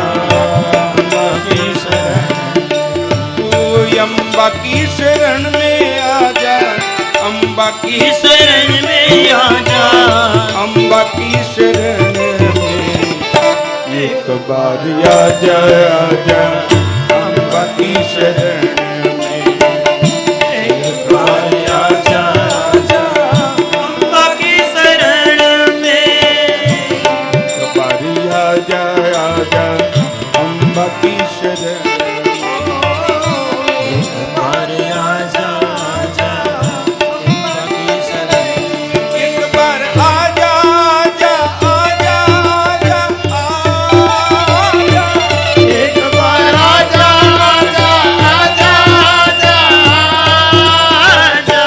की शरण में आजा अम्बा की शरण में एक बार आजा आजा अम्बा की शरण में एक बार आजा आजा अम्बा की शरण में एक बार आजा आजा अम्बा की शरण बार आजा आजा अम्बा की शरण एक बार आजा आजा आजा आजा आजा एक बार आजा आजा आजा आजा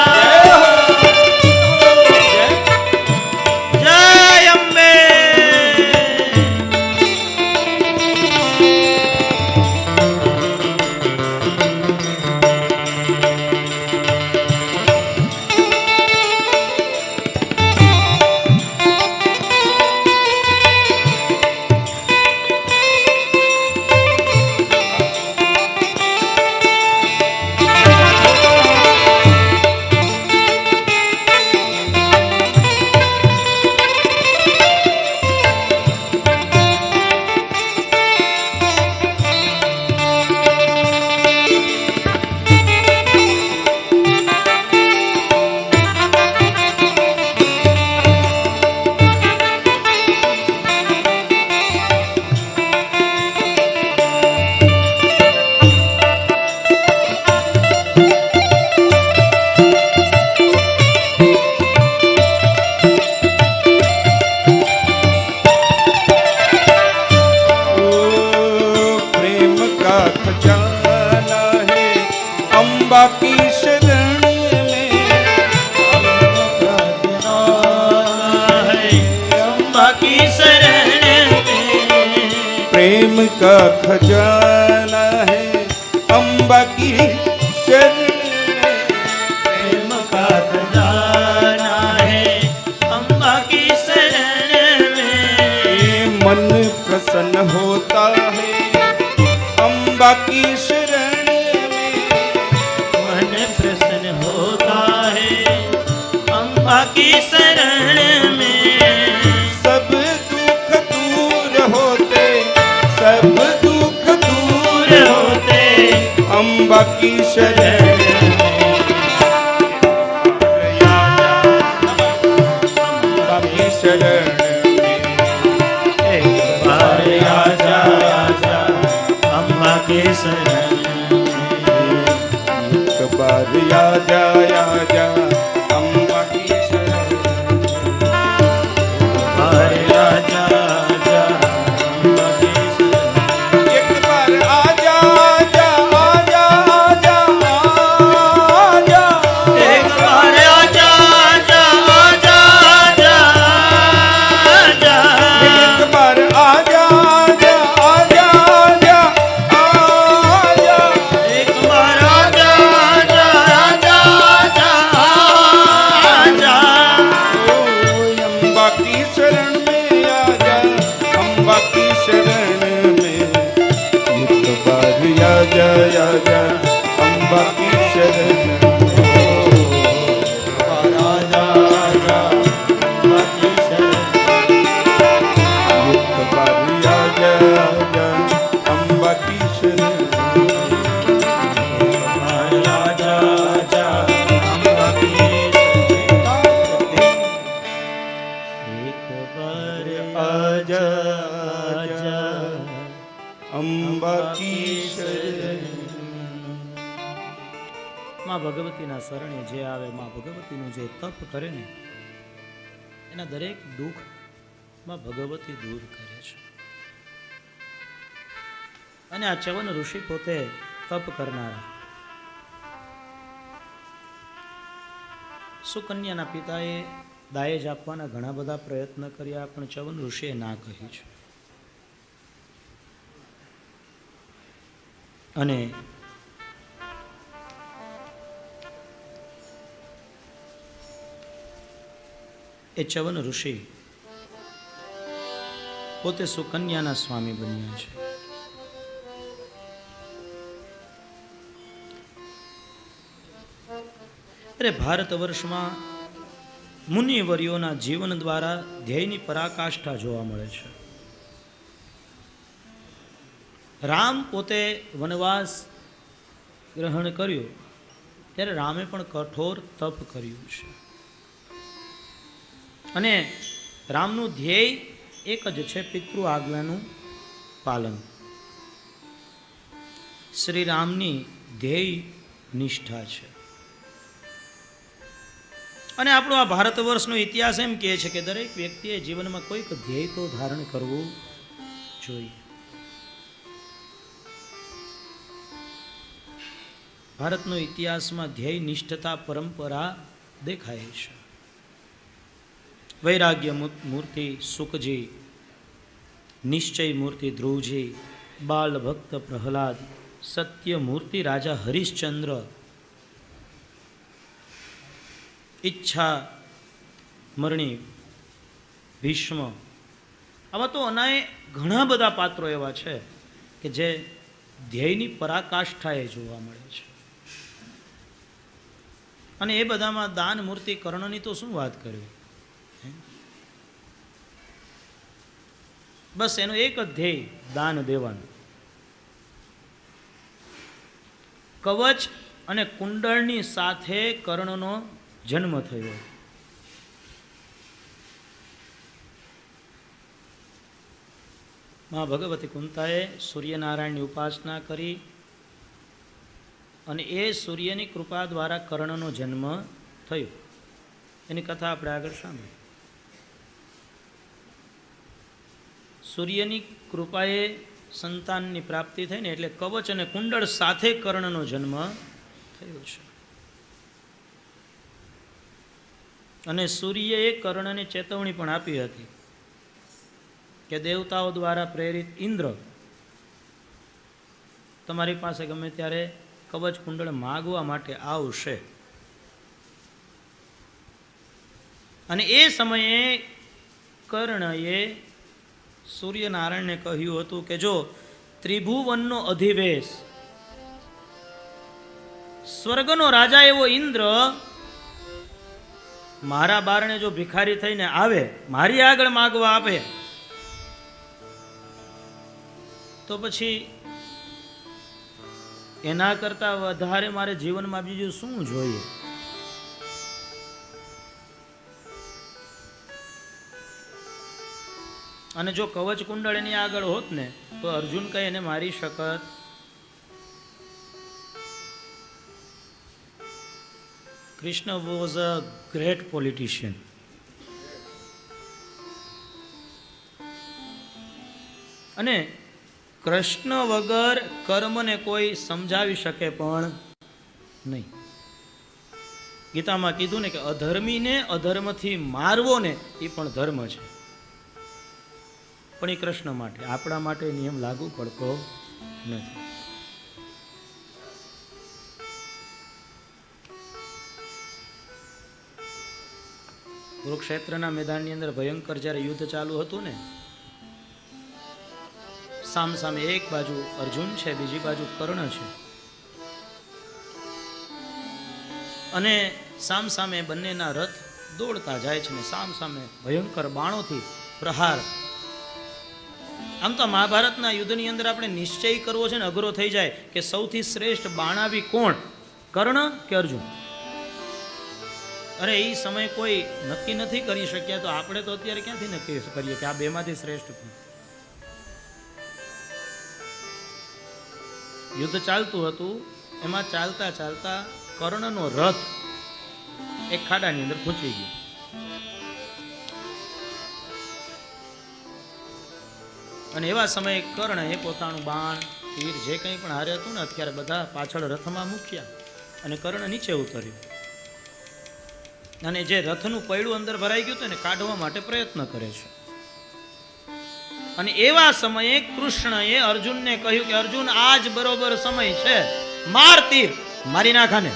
जय अम्बे प्रेम का खजाना है अम्बा की शरण में अम्बा की शरण में प्रेम का खजाना है अम्बा की शरण में प्रेम का खजाना है अम्बा की शरण में मन प्रसन्न होता है अम्बा की शरण में मन प्रसन्न होता है अम्बा की शरण में सब दुख दूर होते सब दुख दूर होते अम्बा की शरण अम्बा की शरण एक बार आजा आजा अम्बा के शरण एक बार आजा आजा अम्बा की शरण बार आजा आजा अम्बा के शरण एक बार आजा आजा आजा आजा आजा एक बार आजा आजा आजा आजा आजा एक बार आजा आजा आजा आजा आजा एक बार आजा आजा आजा आजा आजा ओ अम्बा की शरण में आजा अम्बा की शरण में एक बार आजा आजा अम्बा की शरण बार आजा आजा अम्बा की शरण एक बार आजा आजा अम्बा की शरण बार आजा आजा अम्बा की शरण एक बार आजा आजा अम्बा की शरण માં ભગવતીના શરણે જે આવે માં ભગવતીનું જે તપ કરે ને એના દરેક દુઃખ માં ભગવતી દૂર કરે છે. અને આ ચવન ઋષિ પોતે તપ કરનારા સુકન્યાના પિતાએ દાયેજ આપવાના ઘણા બધા પ્રયત્ન કર્યા પણ ચવન ઋષિએ ના કહી છે. અને એ ચવન ઋષિ પોતે સુકન્યાના સ્વામી બન્યા છે. અરે ભારત વર્ષમાં મુનિવર્યોના જીવન દ્વારા ધ્યેયની પરાકાષ્ઠા જોવા મળે છે. રામ પોતે વનવાસ ગ્રહણ કર્યો ત્યારે રામે પણ કઠોર તપ કર્યું છે. અને રામનું ધ્યેય એક જ છે, પિતૃ આજ્ઞાનું પાલન. શ્રી રામની ધ્યેય નિષ્ઠા છે. અને આપણો આ ભારત વર્ષનો ઇતિહાસ એમ કહે છે કે દરેક વ્યક્તિએ જીવનમાં કોઈક ધ્યેય તો ધારણ કરવું જોઈએ. ભારતનો ઇતિહાસમાં ધ્યેય નિષ્ઠતા પરંપરા દેખાય છે. વૈરાગ્ય મૂર્તિ સુખજી, નિશ્ચય મૂર્તિ ધ્રુવજી, બાલ ભક્ત પ્રહલાદ, સત્ય મૂર્તિ રાજા હરિશ્ચંદ્ર, ઈચ્છા મરણી ભીષ્મ, આવા તો અનાય ઘણા બધા પાત્રો એવા છે કે જે ધ્યેયની પરાકાષ્ઠાએ જોવા મળે છે. અને એ બધામાં દાન મૂર્તિ કર્ણની તો શું વાત કરવી. બસ એનું એક જ ધ્યેય દાન દેવાનું. કવચ અને કુંડળની સાથે કર્ણનો જન્મ થયો. મા ભગવતી કુંતાએ સૂર્યનારાયણની ઉપાસના કરી અને એ સૂર્યની કૃપા દ્વારા કર્ણનો જન્મ થયો. એની કથા આપણે આગળ સાંભળી. સૂર્યની કૃપાએ સંતાનની પ્રાપ્તિ થઈ ને એટલે કવચ અને કુંડળ સાથે કર્ણનો જન્મ થયો છે. અને સૂર્યએ કર્ણને ચેતવણી પણ આપી હતી કે દેવતાઓ દ્વારા પ્રેરિત ઇન્દ્ર તમારી પાસે ગમે ત્યારે કવચ કુંડળ માગવા માટે આવશે. અને એ સમયે કર્ણએ સૂર્યનારાયણને કહ્યું હતું કે જો ત્રિભુવનનો અધિવેશ સ્વર્ગનો રાજા એવો ઇન્દ્ર મારા બારણે જો ભિખારી થઈને આવે, મારી આગળ માગવા આપે, તો પછી એના કરતા વધારે મારે જીવનમાં બીજું શું જોઈએ. અને જો કવચ કુંડળ એની આગળ હોત ને તો અર્જુન કઈ એને મારી શકત. Krishna was a great politician. અને કૃષ્ણ વગર કર્મને કોઈ સમજાવી શકે પણ નહીં. ગીતામાં કીધું ને કે અધર્મીને અધર્મથી મારવો ને એ પણ ધર્મ છે. પણ એ કૃષ્ણ માટે, આપણા માટે નિયમ લાગુ પડતો નથી. કુરુક્ષેત્રના મેદાનની અંદર ભયંકર જ્યારે યુદ્ધ ચાલુ હતું ને, સામ સામે એક બાજુ અર્જુન છે, બીજી બાજુ કર્ણ છે. અને સામ સામે બંનેના રથ દોડતા જાય છે ને સામ સામે ભયંકર બાણોથી પ્રહાર. આમ તો મહાભારતના યુદ્ધની અંદર આપણે નિશ્ચય કરવો છે ને અઘરો થઈ જાય કે સૌથી શ્રેષ્ઠ બાણાવી કોણ, કર્ણ કે અર્જુન. અરે એ સમય કોઈ નક્કી નથી કરી શક્યા, તો આપણે તો અત્યારે ક્યાંથી નક્કી કરીએ કે આ બેમાંથી શ્રેષ્ઠ કોણ. યુદ્ધ ચાલતું હતું, એમાં ચાલતા ચાલતા કર્ણનો રથ એક ખાડાની અંદર ખૂંચી ગયો. અને એવા સમયે કર્ણએ પોતાનું બાણ તીર જે કંઈ પણ હારે હતું ને અત્યારે બધા પાછળ રથમાં મૂક્યા અને કર્ણ નીચે ઉતર્યો. અને જે રથનું પૈડું અંદર ભરાઈ ગયું હતું એને કાઢવા માટે પ્રયત્ન કરે છે. અને એવા સમયે કૃષ્ણએ અર્જુનને કહ્યું કે અર્જુન આજ બરોબર સમય છે, માર તીર, મારી નાખાને.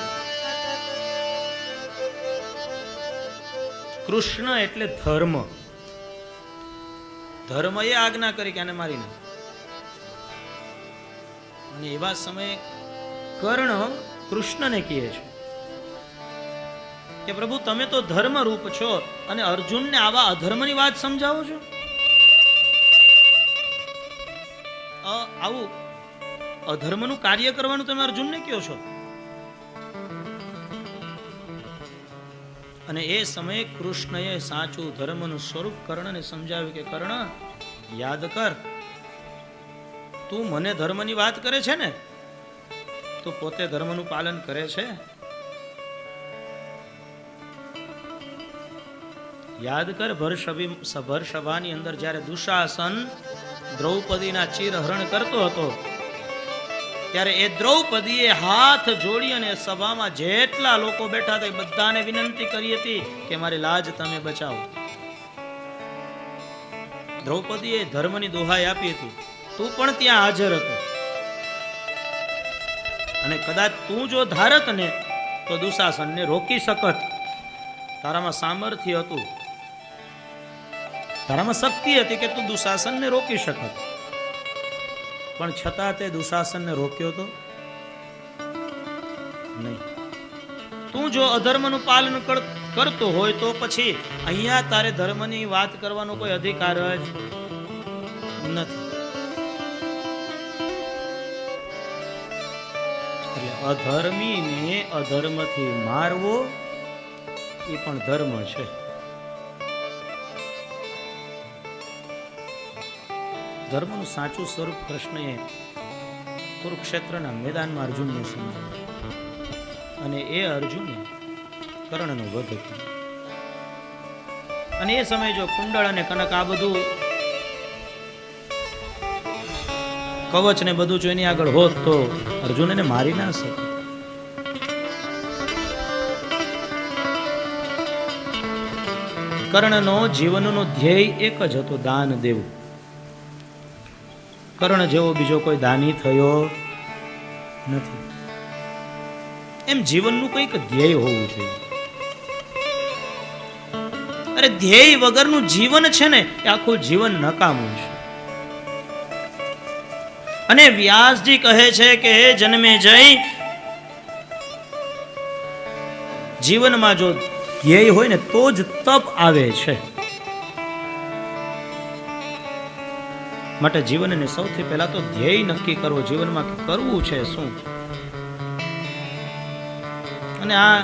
કૃષ્ણ એટલે ધર્મ. ધર્મએ આજ્ઞા કરી કે આને મારી નાખ. અને એવા સમયે કર્ણ કૃષ્ણને કહે છે કે પ્રભુ તમે તો ધર્મ રૂપ છો અને અર્જુનને આવા અધર્મની વાત સમજાવો છો? આવું અધર્મનું કાર્ય કરવાનું તમે અર્જુનને કહો છો? અને એ સમયે કૃષ્ણએ સાચું ધર્મનું સ્વરૂપ કર્ણને સમજાવ્યું કે કર્ણ, યાદ કર, તું મને ધર્મની વાત કરે છે ને, તો પોતે ધર્મનું પાલન કરે છે? યાદ કર, ભર સભાની અંદર જ્યારે દુશાસન દ્રૌપદીના ચિરહરણ કરતો હતો, ત્યારે એ દ્રૌપદીએ હાથ જોડી અને સભામાં જેટલા લોકો બેઠા હતા એ બધાને વિનંતી કરી હતી કે મારી લાજ તમે બચાવો. દ્રૌપદીએ ધર્મની દોહાઈ આપી હતી. તું પણ ત્યાં હાજર હતો અને કદાચ તું જો ધારત ને તો દુશાસનને રોકી શકત. તારામાં સામર્થ્ય હતું, તારામાં શક્તિ હતી કે તું દુશાસનને રોકી શકત. પણ છતાં તે દુશાસનને રોક્યો તો નહીં. તું જો અધર્મનું પાલન કરતો હોય તો પછી અહીંયા તારે ધર્મની વાત કરવાનો કોઈ અધિકાર જ નથી. એટલે અધર્મીને અધર્મથી મારવો એ પણ ધર્મ છે. ધર્મનું સાચું સ્વરૂપ કૃષ્ણએ કુરુક્ષેત્રના મેદાનમાં અર્જુનને સમજાવ્યું અને એ અર્જુને કર્ણનો વધ કર્યો. અને એ સમયે જો કુંડળ અને કનક આ બધું કવચ ને બધું જો એની આગળ હોત તો અર્જુન એને મારી ના શકે. કર્ણનો જીવનનો ધ્યેય એક જ હતો, દાન દેવું. કર્ણ જેવો બીજો કોઈ દાની થયો નથી. એમ જીવનનું કંઈક ધ્યેય હોવું જોઈએ. અરે ધ્યેય વગરનું જીવન છે ને એ આખું જીવન નકામું છે. અને વ્યાસજી કહે છે કે હે જન્મે જઈ, જીવનમાં જો ધ્યેય હોય ને તો જ તપ આવે છે. માટે જીવનને સૌથી પહેલા તો ધ્યેય નક્કી કરવો, જીવનમાં કરવું છે શું. અને આ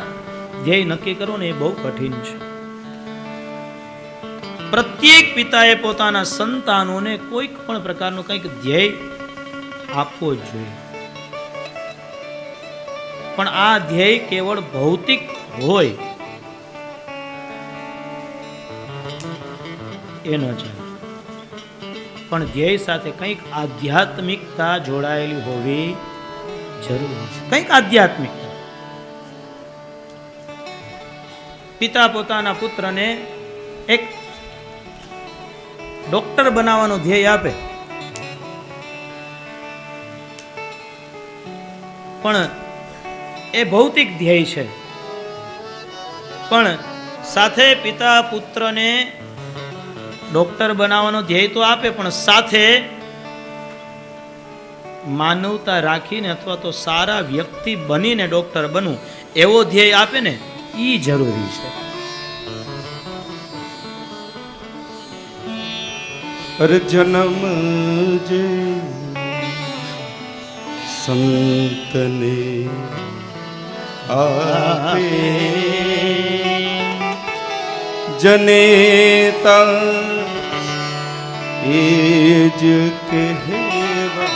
ધ્યેય નક્કી કરવું ને એ બહુ કઠિન છે. પ્રત્યેક પિતાએ પોતાના સંતાનોને કોઈક પણ પ્રકારનું કંઈક ધ્યેય આપવો જ જોઈએ. પણ આ ધ્યેય કેવળ ભૌતિક હોય એ ન ચાલે. પણ ધ્યેય સાથે કંઈક આધ્યાત્મિકતા જોડાયેલી હોવી જરૂરી છે. કંઈક આધ્યાત્મિકતા. પિતા પોતાના પુત્રને એક ડોક્ટર બનાવવાનો ધ્યેય આપે, પણ એ ભૌતિક ધ્યેય છે. પણ સાથે પિતા પુત્રને ડોક્ટર બનાવવાનો ધ્યેય તો આપે, પણ સાથે માનવતા રાખીને અથવા તો સારા વ્યક્તિ બનીને ડોક્ટર બનવું એવો ધ્યેય આપે ને એ જરૂરી છે. અરે જન્મ જે સંતને આપે જનેતા એ જ કહેવાય.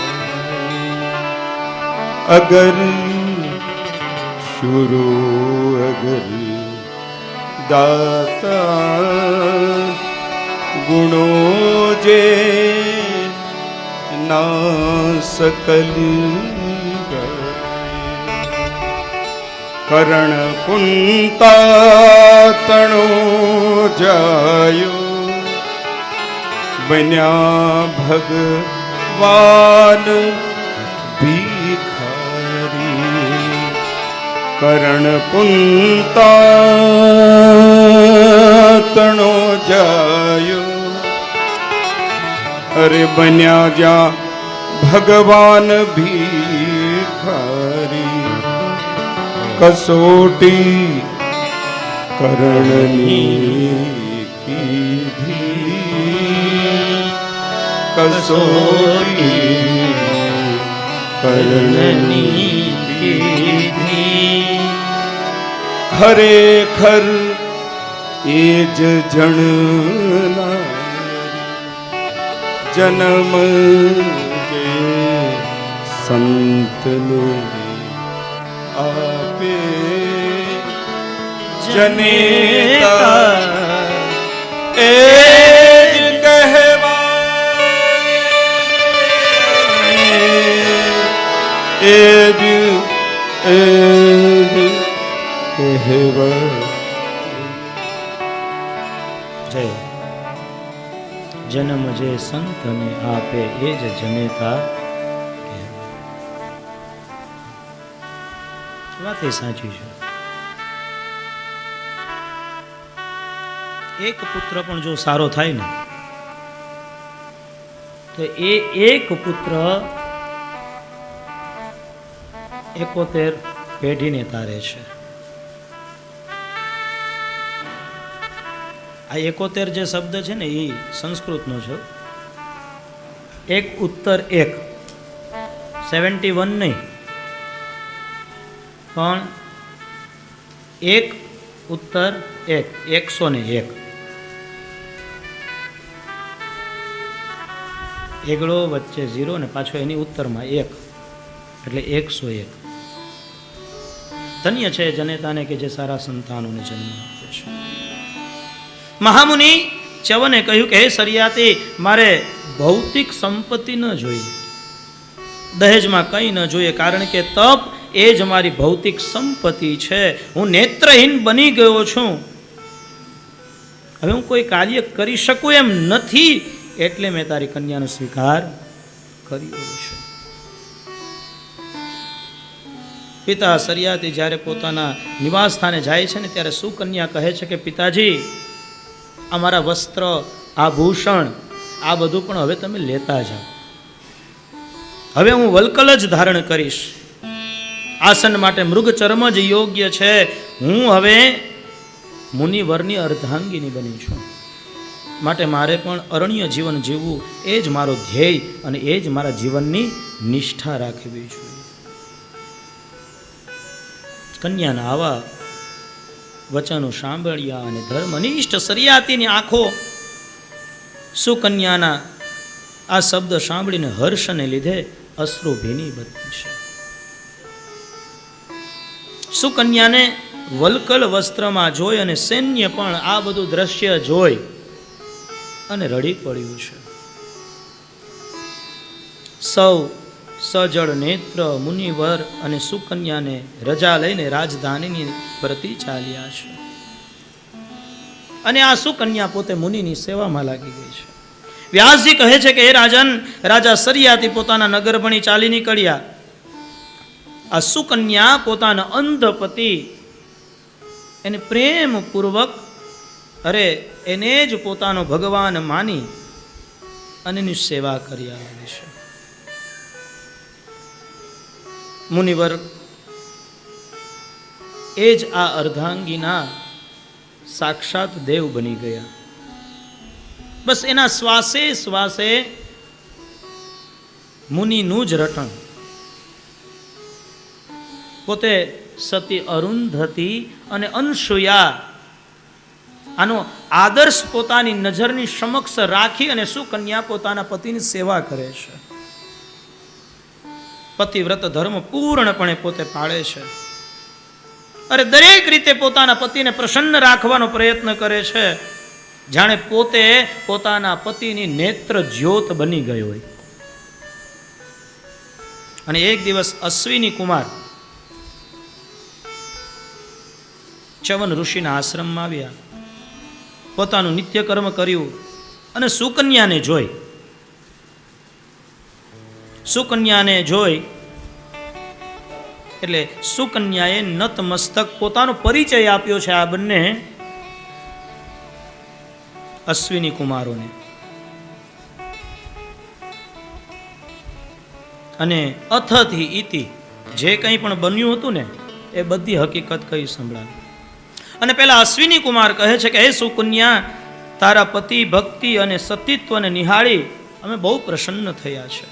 અગર શુરુ અગર દાતા ગુણો જે ના સકલ કરણ કુંતા તણો જાયો બન્યા ભગવાન ભિખારી. કરણ કુંતા તણો જાયો, અરે બન્યા જ્યાં ભગવાન ભિખારી. કસોટી કરણની કીધી કસોટી કરણની કીધી ખરેખર એ જ જણના જન્મ જે સંતને આપે જનેતા એ જ કહેવાય એ જ કહેવાય. જય જન્મ જે સંતને આપે એ જ જનેતા વાત એ સાચી છે. એક પુત્ર પણ જો સારો થાય ને તો એ એક પુત્ર 71 પેઢીને તારે છે. આ 71 જે શબ્દ છે ને એ સંસ્કૃતનો છે. એક ઉત્તર એક 71 નહીં પણ એક ઉત્તર એક 101. એકડો વચ્ચે 0 ને પાછો એની ઉત્તરમાં 1 એટલે 101. ધન્ય છે જનેતાને કે જે સારા સંતાનોને જન્મ આપે છે. મહામુનિ ચ્યવને કહ્યું કે હે સરિયાતી, મારે ભૌતિક સંપત્તિ ન જોઈએ, દહેજમાં કંઈ ન જોઈએ, કારણ કે તપ એ જ મારી ભૌતિક સંપત્તિ છે. હું નેત્રહીન બની ગયો છું, હવે હું કોઈ કાર્ય કરી શકું એમ નથી, એટલે મેં તારી કન્યાનો સ્વીકાર કર્યો છે. પિતા સરિયાતી જ્યારે પોતાના નિવાસ સ્થાને જાય છે ને ત્યારે સુકન્યા કહે છે કે પિતાજી, અમારા વસ્ત્ર, આભૂષણ, આ બધું પણ હવે તમે લેતા જાઓ. હવે હું વલ્કલ જ ધારણ કરીશ. આસન માટે મૃગ ચર્મ જ યોગ્ય છે. હું હવે મુનિવરની અર્ધાંગીની બની છું, માટે મારે પણ અરણ્ય જીવન જીવવું એ જ મારો ધ્યેય અને એ જ મારા જીવનની નિષ્ઠા રાખવી જોઈએ. કન્યાના આવા વચનો સાંભળ્યા અને ધર્મનિષ્ઠ સરિયાતીની આંખો સુકન્યાના આ શબ્દ સાંભળીને હર્ષને લીધે અશ્રુ ભીની બની છે. સુકન્યાને વલ્કલ વસ્ત્રમાં જોઈ અને સૈન્ય પણ આ બધું દ્રશ્ય જોઈ અને રડી પડ્યું છે. સૌ સજળ નેત્ર મુનિવર અને સુકન્યાને રજા લઈને રાજધાનીની પ્રતિ ચાલ્યા છે. અને આ સુકન્યા પોતે મુનિની સેવામાં લાગી ગઈ છે. વ્યાસજી કહે છે કે હે રાજન, રાજા સરિયાતી પોતાના નગર ભણી ચાલી નીકળ્યા. આ સુકન્યા પોતાના અંધ પતિ એને પ્રેમપૂર્વક એને જ પોતાનો ભગવાન માની અને એની સેવા કરી આવી છે. મુનિવર એ જ આ અર્ધાંગીના સાક્ષાત દેવ બની ગયા. બસ એના શ્વાસે શ્વાસે મુનિનું જ રટણ. પોતે સતી અરુંધતી અને અનસૂયા આનો આદર્શ પોતાની નજરની સમક્ષ રાખી અને સુકન્યા પોતાના પતિની સેવા કરે છે. પતિવ્રત ધર્મ પૂર્ણપણે પોતે પાળે છે. દરેક રીતે પોતાના પતિને પ્રસન્ન રાખવાનો પ્રયત્ન કરે છે, જાણે પોતે પોતાના પતિની નેત્ર જ્યોત બની ગયો હોય. અને એક દિવસ અશ્વિની કુમાર ચ્યવન ઋષિના આશ્રમમાં આવ્યા, પોતાનું નિત્યકર્મ કર્યું અને સુકન્યાને જોઈ એટલે સુકન્યાએ નતમસ્તક પોતાનો પરિચય આપ્યો છે આ બંને અશ્વિની કુમારોને. અને અથથી ઇતિ જે કંઈ પણ બન્યું હતું ને એ બધી હકીકત કહી સંભળાવી. અને પેલા અશ્વિની કુમાર કહે છે કે હે સુકન્યા, તારા પતિ ભક્તિ અને સતીત્વને નિહાળી અમે બહુ પ્રસન્ન થયા છે.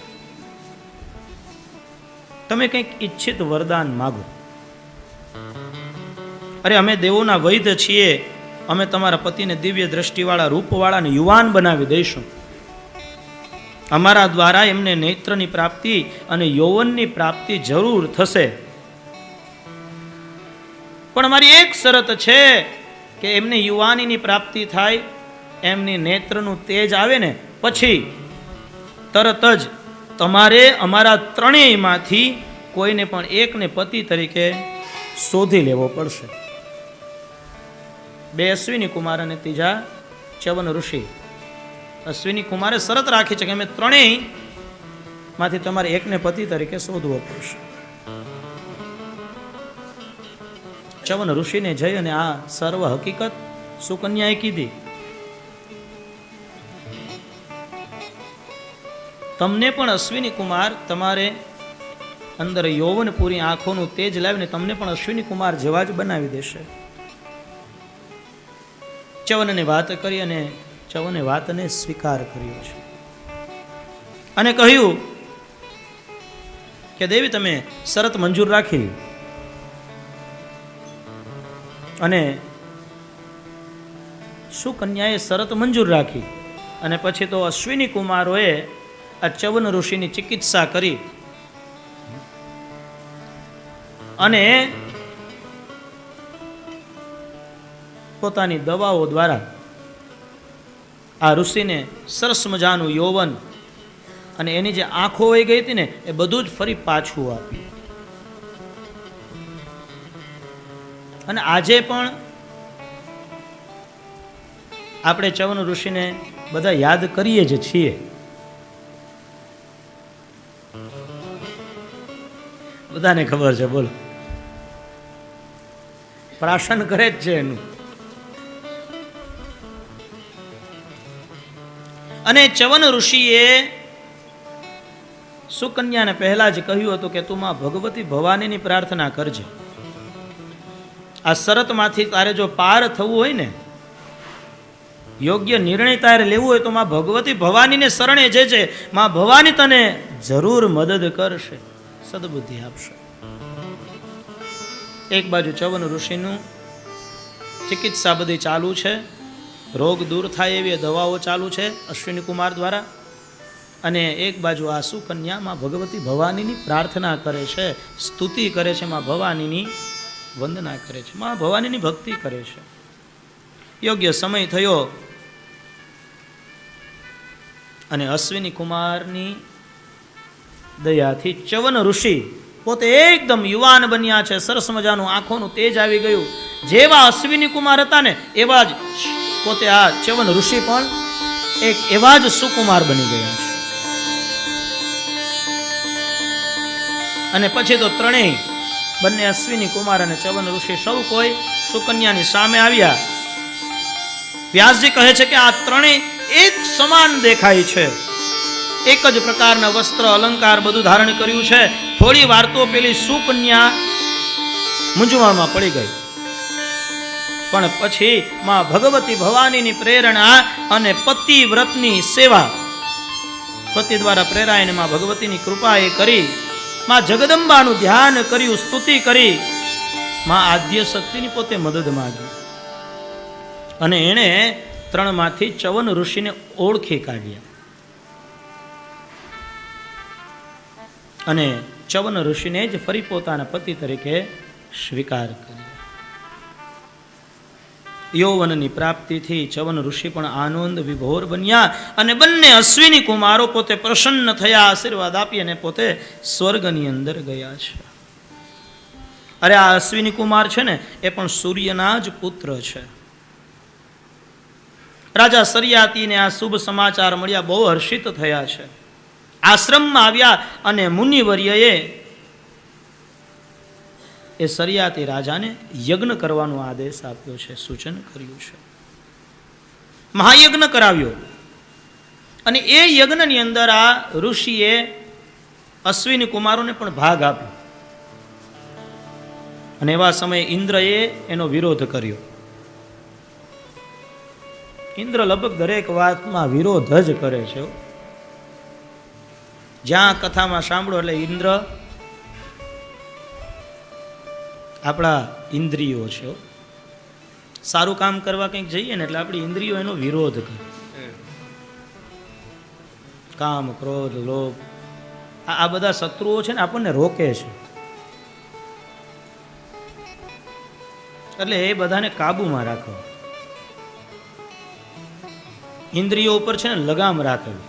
તમે કંઈક ઈચ્છિત વરદાન માગો. અરે અમે દેવોના વૈદ્ય છીએ, અમે તમારા પતિને દિવ્ય દ્રષ્ટિવાળા રૂપવાળા અને યુવાન બનાવી દઈશું. અમારા દ્વારા એમને નેત્રની પ્રાપ્તિ અને યૌવનની પ્રાપ્તિ જરૂર થશે, પણ અમારી એક શરત છે કે એમને યુવાનીની પ્રાપ્તિ થાય, એમની નેત્રનું તેજ આવે ને પછી તરત જ તમારે અમારા ત્રણેયમાંથી કોઈને પણ એકને પતિ તરીકે શોધી લેવો પડશે. બે અશ્વિની કુમાર અને ત્રીજા ચ્યવન ઋષિ. અશ્વિની કુમારે શરત રાખી છે કે અમે ત્રણેય માંથી તમારે એકને પતિ તરીકે શોધવો પડશે. ચ્યવન ઋષિને જઈ અને આ સર્વ હકીકત સુકન્યાએ કીધી. તમને પણ અશ્વિની કુમાર તમારે અંદર યૌવનપુરી આંખોનું તેજ લાવીને તમને પણ અશ્વિની કુમાર જેવા જ બનાવી દેશે. ચ્યવનને વાત કરી અને ચ્યવને વાતને સ્વીકાર કર્યો છે અને કહ્યું કે દેવી, તમે શરત મંજૂર રાખી. અને સુકન્યાએ શરત મંજૂર રાખી અને પછી તો અશ્વિની કુમારોએ આ ચ્યવન ઋષિની ચિકિત્સા કરી અને પોતાની દવાઓ દ્વારા આ ઋષિને સરસ મજાનું યૌવન અને એની જે આંખો વહી ગઈ હતી ને એ બધું જ ફરી પાછું આપ્યું. અને આજે પણ આપણે ચ્યવન ઋષિને બધા યાદ કરીએ જ છીએ. બધાને ખબર છે, બોલો, પ્રાશન કરે જ છે એનું. અને ચ્યવન ઋષિએ સુકન્યાને પહેલા જ કહ્યું હતું કે તું માં ભગવતી ભવાનીની પ્રાર્થના કરજે. આ શરતમાંથી તારે જો પાર થવું હોય ને, યોગ્ય નિર્ણય તારે લેવું હોય તો માં ભગવતી ભવાનીને શરણે જે છે, માં ભવાની તને જરૂર મદદ કરશે, સદબુદ્ધિ આપશે. એક બાજુ ચ્યવન ઋષિનું ચિકિત્સા બધી ચાલુ છે, રોગ દૂર થાય એવી દવાઓ ચાલુ છે અશ્વિની કુમાર દ્વારા, અને એક બાજુ આ સુકન્યા માં ભગવતી ભવાનીની પ્રાર્થના કરે છે, સ્તુતિ કરે છે, માં ભવાનીની વંદના કરે છે, માં ભવાનીની ભક્તિ કરે છે. યોગ્ય સમય થયો અને અશ્વિની કુમારની દયાથી ચ્યવન ઋષિ પોતે એકદમ યુવાન બન્યા છે, સરસ મજાનું આંખોનું તેજ આવી ગયું. જેવા અશ્વિની કુમાર હતા ને એવા જ પોતે આ ચ્યવન ઋષિ પણ એક એવા જ સુકુમાર બની ગયા છે. અને પછી તો ત્રણેય બંને અશ્વિની કુમાર અને ચ્યવન ઋષિ સૌ કોઈ સુકન્યાની સામે આવ્યા. વ્યાસજી કહે છે કે આ ત્રણેય એક સમાન દેખાય છે, એક જ પ્રકારના વસ્ત્ર અલંકાર બધું ધારણ કર્યું છે. થોડી વાર તો પેલી સુકન્યા મૂંઝવણમાં પડી ગઈ, પણ પછી માં ભગવતી ભવાનીની પ્રેરણા અને પતિવ્રતની સેવા, પતિ દ્વારા પ્રેરાઈને માં ભગવતીની કૃપા એ કરી, માં જગદંબાનું ધ્યાન કર્યું, સ્તુતિ કરી, માં આદ્ય શક્તિની પોતે મદદ માંગી અને એણે ત્રણમાંથી ચ્યવન ઋષિને ઓળખી કાઢ્યા. અને ચ્યવન ઋષિને જ ફરી પોતાના પતિ તરીકે સ્વીકાર કર્યો. યૌવનની પ્રાપ્તિથી ચ્યવન ઋષિ પણ આનંદ વિભોર બન્યા અને બંને અશ્વિની કુમારો પોતે પ્રસન્ન થયા, આશીર્વાદ આપી અને પોતે સ્વર્ગની અંદર ગયા છે. અરે આ અશ્વિની કુમાર છે ને એ પણ સૂર્યના જ પુત્ર છે. રાજા સરિયાતીને આ શુભ સમાચાર મળ્યા, બહુ હર્ષિત થયા છે. આશ્રમમાં આવ્યા અને મુનિવર્યએ એ સરિયાતી રાજાને યજ્ઞ કરવાનો આદેશ આપ્યો છે, સૂચન કર્યું છે. મહાયજ્ઞ કરાવ્યો અને એ યજ્ઞની અંદર આ ઋષિએ અશ્વિની કુમારોને પણ ભાગ આપ્યો. અને એવા સમયે ઇન્દ્રએ એનો વિરોધ કર્યો. ઇન્દ્ર લગભગ દરેક વાતમાં વિરોધ જ કરે છે. જ્યાં કથામાં સાંભળો એટલે ઇન્દ્ર આપણા ઇન્દ્રિયો છે. સારું કામ કરવા કંઈક જઈએ ને એટલે આપણી ઇન્દ્રિયો એનો વિરોધ કરે. કામ, ક્રોધ, લોભ આ બધા શત્રુઓ છે ને આપણને રોકે છે. એટલે એ બધાને કાબુમાં રાખો. ઇન્દ્રિયો ઉપર છે ને લગામ રાખવી,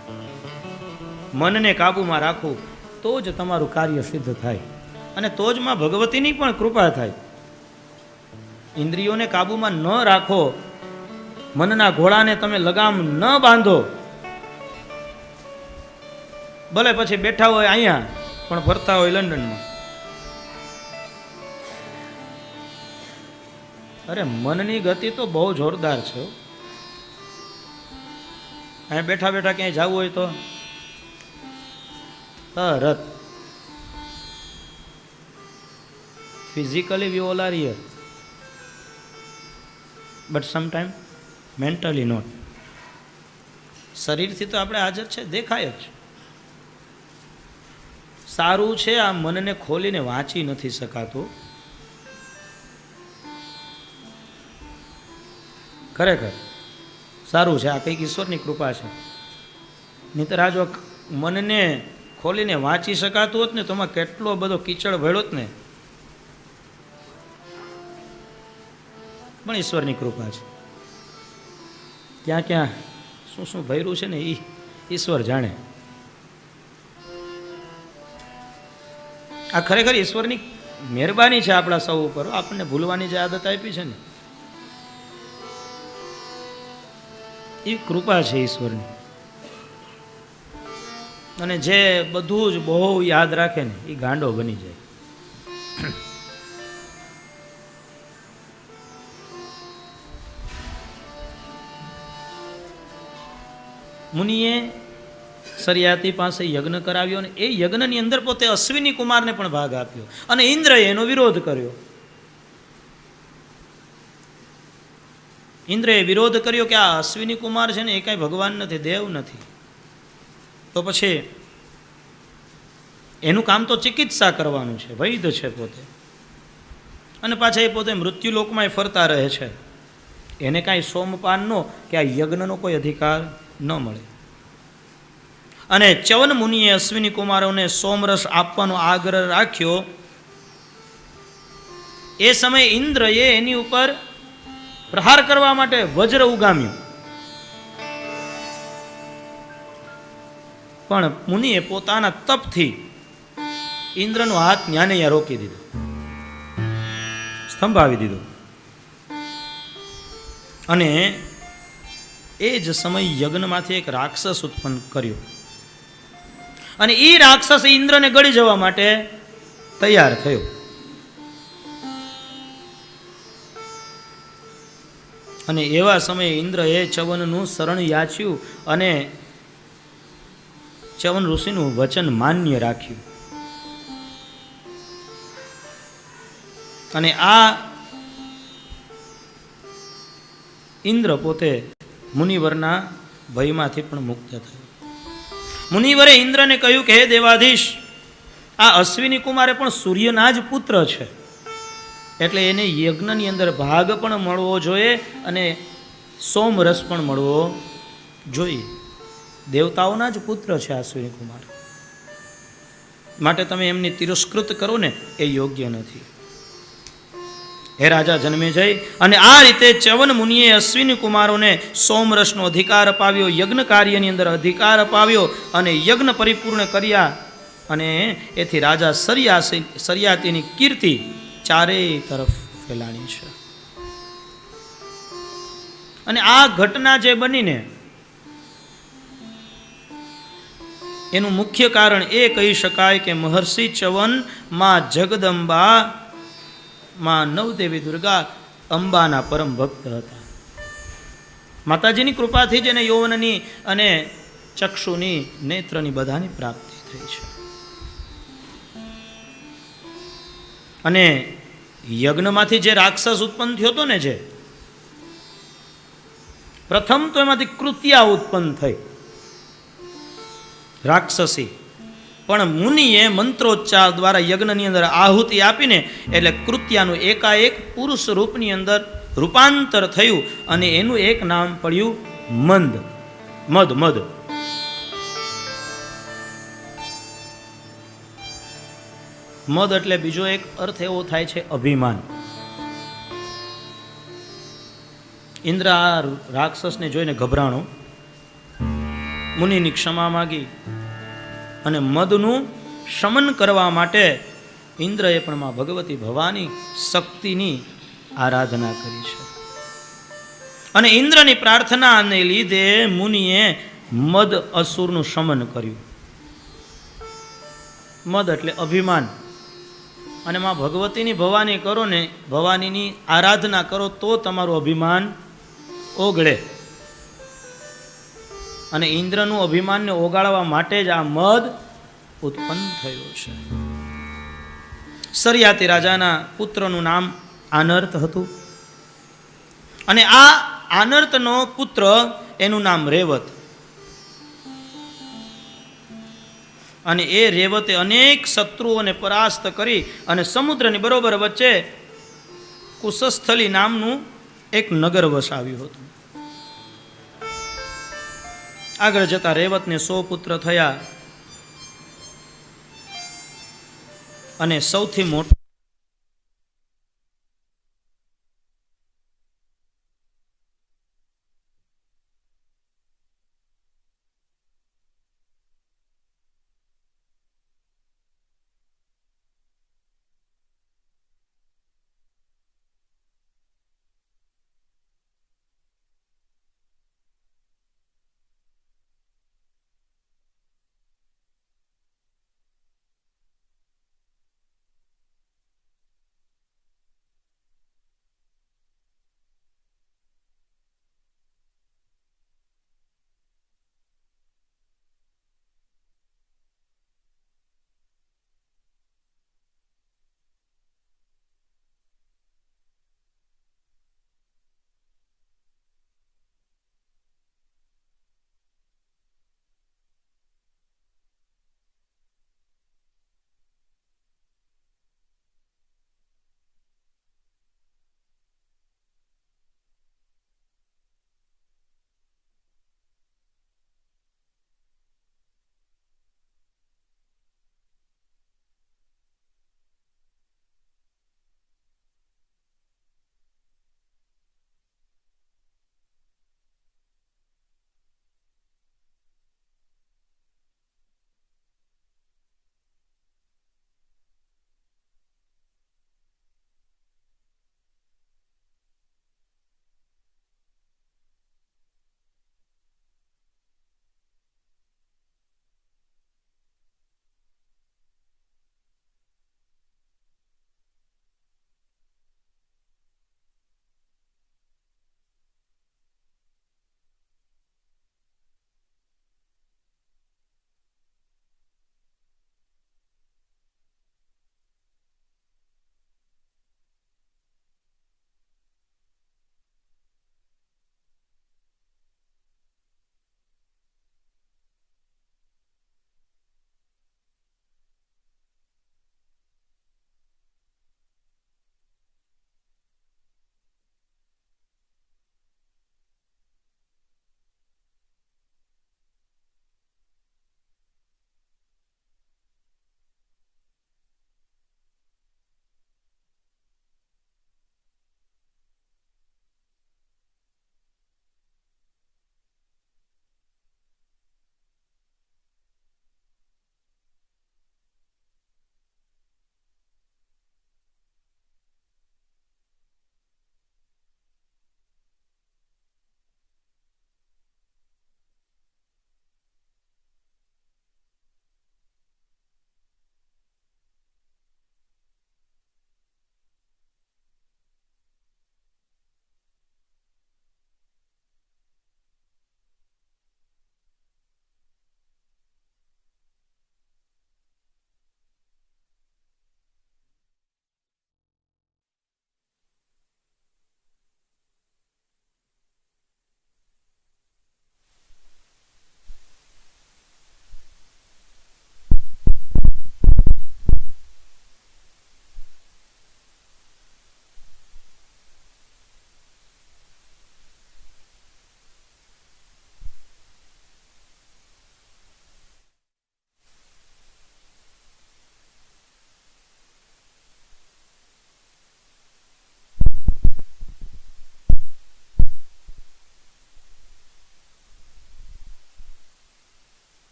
મનને કાબુમાં રાખવું, તો જ તમારું કાર્ય સિદ્ધ થાય અને તો જ માં ભગવતીની પણ કૃપા થાય. ઇન્દ્રિયોને કાબુમાં ન રાખો, મનના ઘોડાને તમે લગામ ન બાંધો, ભલે પછી બેઠા હોય અહીંયા પણ ફરતા હોય લંડનમાં. અરે મનની ગતિ તો બહુ જોરદાર છે. અહીંયા બેઠા બેઠા ક્યાંય જવું હોય તો તરત physically we all are here, but sometime mentally not. શરીરથી તો આપણે હાજર છે, દેખાય જ. સારું છે આ મનને ખોલીને વાંચી નથી શકાતું. ખરેખર સારું છે, આ કંઈક ઈશ્વરની કૃપા છે. નહીંતર આ જો મનને ખોલીને વાંચી શકાતું હોત ને તો એમાં કેટલો બધો કીચડ ભળ્યો જ ને. પણ ઈશ્વરની કૃપા છે. ક્યાં ક્યાં શું શું ભર્યું છે ને એ ઈશ્વર જાણે. આ ખરેખર ઈશ્વરની મહેરબાની છે આપણા સૌ ઉપર. આપણને ભૂલવાની જે આદત આપી છે ને એ કૃપા છે ઈશ્વરની. અને જે બધું જ બહુ યાદ રાખે ને એ ગાંડો બની જાય. મુનિએ સરિયાતી પાસે યજ્ઞ કરાવ્યો અને એ યજ્ઞની અંદર પોતે અશ્વિની કુમારને પણ ભાગ આપ્યો અને ઇન્દ્રએ એનો વિરોધ કર્યો. ઇન્દ્રએ વિરોધ કર્યો કે આ અશ્વિની કુમાર છે ને એ કાંઈ ભગવાન નથી, દેવ નથી. તો પછી એનું કામ તો ચિકિત્સા કરવાનું છે, વૈદ્ય છે પોતે, અને પાછા એ પોતે મૃત્યુલોકમાં ફરતા રહે છે. એને કાંઈ સોમપાનનો કે આ યજ્ઞનો કોઈ અધિકાર ન મળે. અને ચ્યવન મુનિએ અશ્વિની કુમારોને સોમરસ આપવાનો આગ્રહ રાખ્યો. એ સમયે ઇન્દ્રએ એની ઉપર પ્રહાર કરવા માટે વજ્ર ઉગામ્યું, પણ મુનિએ પોતાના તપથી ઇન્દ્રનો હાથ ન્યાને રોકી દીધો, સ્તંભાવી દીધો. અને એ જ સમય યજ્ઞમાંથી એક રાક્ષસ ઉત્પન્ન કર્યો અને એ રાક્ષસ ઇન્દ્રને ગળી જવા માટે તૈયાર થયો. અને એવા સમયે ઇન્દ્રએ ચ્યવનનું શરણ યાચ્યું અને ચ્યવન ઋષિનું વચન માન્ય રાખ્યું. અને આ ઇન્દ્ર પોતે મુનિવરના ભયમાંથી પણ મુક્ત થયો. મુનિવરે ઇન્દ્રને કહ્યું કે હે દેવાધીશ, આ અશ્વિની કુમારે પણ સૂર્યના જ પુત્ર છે, એટલે એને યજ્ઞની અંદર ભાગ પણ મળવો જોઈએ અને સોમરસ પણ મળવો જોઈએ. દેવતાઓના જ પુત્ર છે અશ્વિની કુમાર, માટે તમે એમની તિરસ્કૃત કરો ને એ યોગ્ય નથી. હે રાજા જન્મેજય, અને આ રીતે ચ્યવન મુનિએ અશ્વિની કુમારોને સોમરસનો અધિકાર અપાવ્યો, યજ્ઞ કાર્યની અંદર અધિકાર અપાવ્યો અને યજ્ઞ પરિપૂર્ણ કર્યા. અને એથી રાજા સરિયાતીની કીર્તિ ચારેય તરફ ફેલાણી છે. અને આ ઘટના જે બનીને એનું મુખ્ય કારણ એ કહી શકાય કે મહર્ષિ ચ્યવન માં જગદંબા માં નવદેવી દુર્ગા અંબાના પરમ ભક્ત હતા. માતાજીની કૃપાથી જ એને યૌવનની અને ચક્ષુની નેત્રની બધાની પ્રાપ્તિ થઈ છે. અને યજ્ઞમાંથી જે રાક્ષસ ઉત્પન્ન થયો હતો ને, જે પ્રથમ તો એમાંથી કૃત્યા ઉત્પન્ન થઈ, રાક્ષસી. પણ મુનિએ મંત્રોચ્ચાર દ્વારા યજ્ઞની અંદર આહુતિ આપીને એટલે કૃત્યાનું એકાએક પુરુષ રૂપની અંદર રૂપાંતર થયું અને એનું એક નામ પડ્યું મંદ, મદ. મદ મદ એટલે બીજો એક અર્થ એવો થાય છે અભિમાન. ઇન્દ્ર આ રાક્ષસને જોઈને ગભરાણો, મુનિની ક્ષમા માગી અને મદનું શમન કરવા માટે ઇન્દ્રએ પણ માં ભગવતી ભવાની શક્તિની આરાધના કરી છે. અને ઇન્દ્રની પ્રાર્થનાને લીધે મુનિએ મદ અસુરનું શમન કર્યું. મદ એટલે અભિમાન. અને માં ભગવતીની ભવાની કરો ને, ભવાનીની આરાધના કરો તો તમારું અભિમાન ઓગળે. અને ઇન્દ્રનું અભિમાનને ઓગાળવા માટે જ આ મદ ઉત્પન્ન થયો છે. સરિયાતી રાજાના પુત્રનું નામ આનર્ત હતું અને આ આનર્તનો પુત્ર એનું નામ રેવત. અને એ રેવતે અનેક શત્રુઓને પરાસ્ત કરી અને સમુદ્રની બરોબર વચ્ચે કુશસ્થલી નામનું એક નગર વસાવ્યું હતું. આગળ જતા રેવતને 100 પુત્ર થયા અને સૌથી મોટો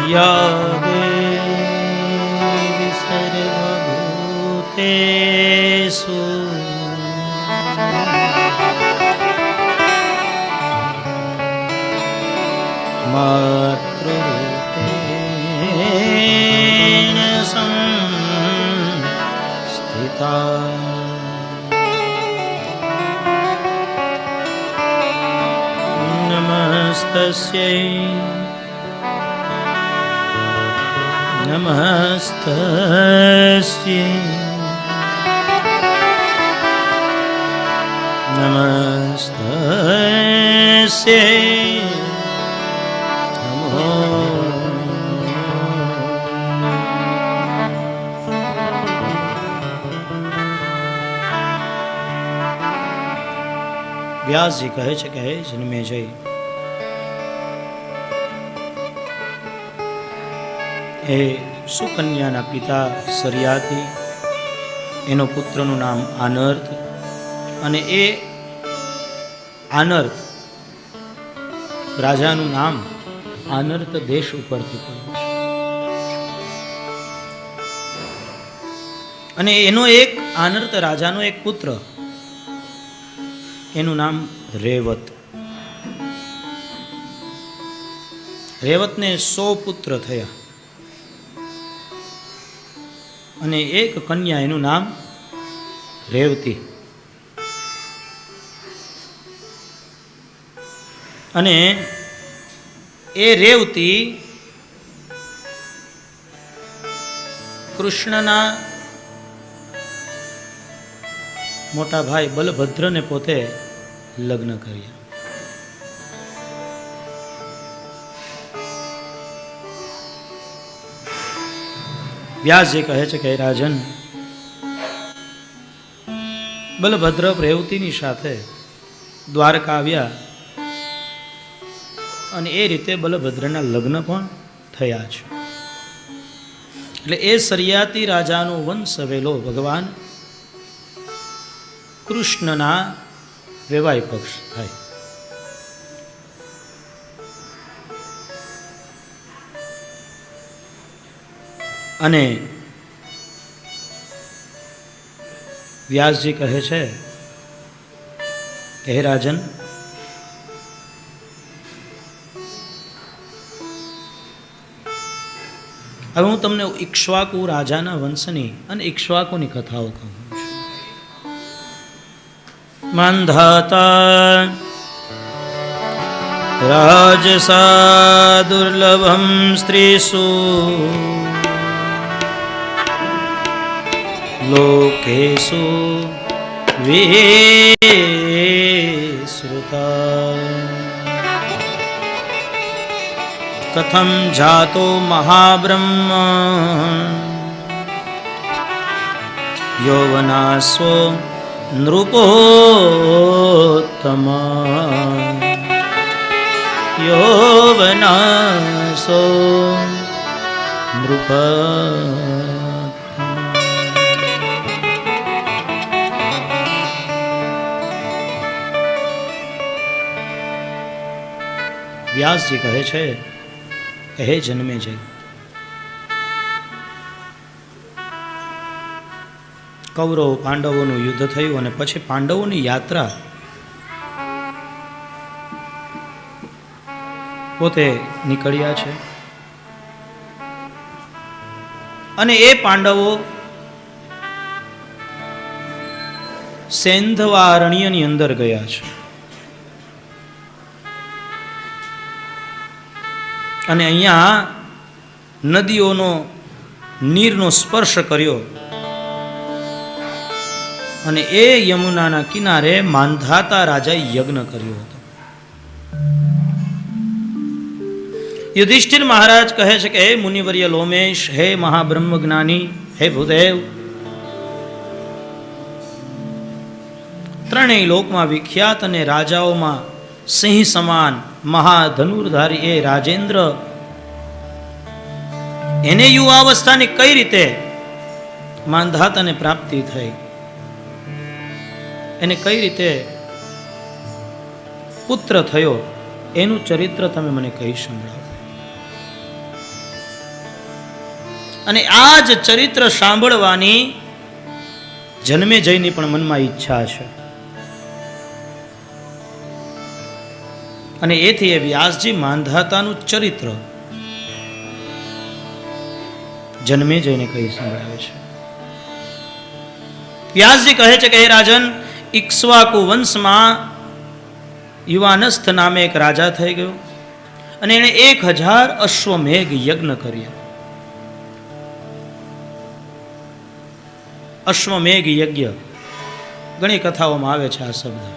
યા દેવી સર્વભૂતેષુ માતૃરૂપેણ સંસ્થિતા નમસ્તસ્યૈ નમસ્તસ્યૈ નમસ્તસ્યૈ નમો વ્યાસજી કહે છે કે હે જન્મેજય, એ સુકન્યાના પિતા સરિયાતી, એનો પુત્રનું નામ આનર્ત, અને એ આનર્ત રાજાનું નામ આનર્ત દેશ ઉપરથી પડ્યું છે. અને એનો એક આનર્ત રાજાનો એક પુત્ર, એનું નામ રેવત. રેવતને 100 પુત્ર થયા અને એક કન્યા, એનું નામ રેવતી. અને એ રેવતી કૃષ્ણના મોટા ભાઈ બલભદ્રને પોતે લગ્ન કર્યા. વ્યાસજી કહે છે કે રાજન, બલભદ્ર રેવતીની સાથે દ્વારકા આવ્યા અને એ રીતે બલભદ્રના લગ્ન પણ થયા છે. એટલે એ સરિયાતી રાજાનો વંશ વેલો ભગવાન કૃષ્ણના વેવાય પક્ષ થાય. અને વ્યાસજી કહે છે હે રાજન, હવે હું તમને ઇક્ષ્વાકુ રાજાના વંશની અને ઇક્ષ્વાકુની કથાઓ કહું છું. માંધાતા રાજસા દુર્લભમ સ્ત્રીસુ લોકેષુ વિશ્રુતા. કથમ જાતો મહાબ્રહ્મ યૌવનાસ્વો નૃપોત્તમા. યૌવનાસો નૃપ. વ્યાસજી કહે છે હે જન્મેજય, કૌરવ પાંડવોનું યુદ્ધ થયું અને પછી પાંડવોની યાત્રા પોતે નીકળ્યા છે. અને એ પાંડવો સેંધવારણ્યની અંદર ગયા છે. અને અહીંયા નદીઓનો નીરનો સ્પર્શ કર્યો અને એ યમુનાના કિનારે માંધાતા રાજાએ યજ્ઞ કર્યો હતો. યુધિષ્ઠિર મહારાજ કહે છે કે હે મુનિવર્ય લોમેશ, હે મહાબ્રહ્મ જ્ઞાની, હે ભૂદેવ, ત્રણેય લોકમાં વિખ્યાત અને રાજાઓમાં સિંહ સમાન મહાધનુર્ધારી એ રાજેન્દ્ર, એને યુવાવસ્થાની કઈ રીતે માંધાતાને પ્રાપ્તિ થઈ, એને કઈ રીતે પુત્ર થયો, એનું ચરિત્ર તમે મને કહી સંભળાવો. અને આ જ ચરિત્ર સાંભળવાની જન્મે જયની પણ મનમાં ઈચ્છા છે. અને એથી એ વ્યાસજી માંધાતાનું ચરિત્ર જન્મે જઈને કહી સંભળાવે છે. વ્યાસજી કહે છે કે હે રાજન, ઇક્ષ્વાકુ વંશમાં યુવાનસ્થ નામે એક રાજા થઈ ગયો અને એણે 1000 અશ્વમેઘ યજ્ઞ કર્યા. અશ્વમેઘ યજ્ઞ ઘણી કથાઓમાં આવે છે આ શબ્દ.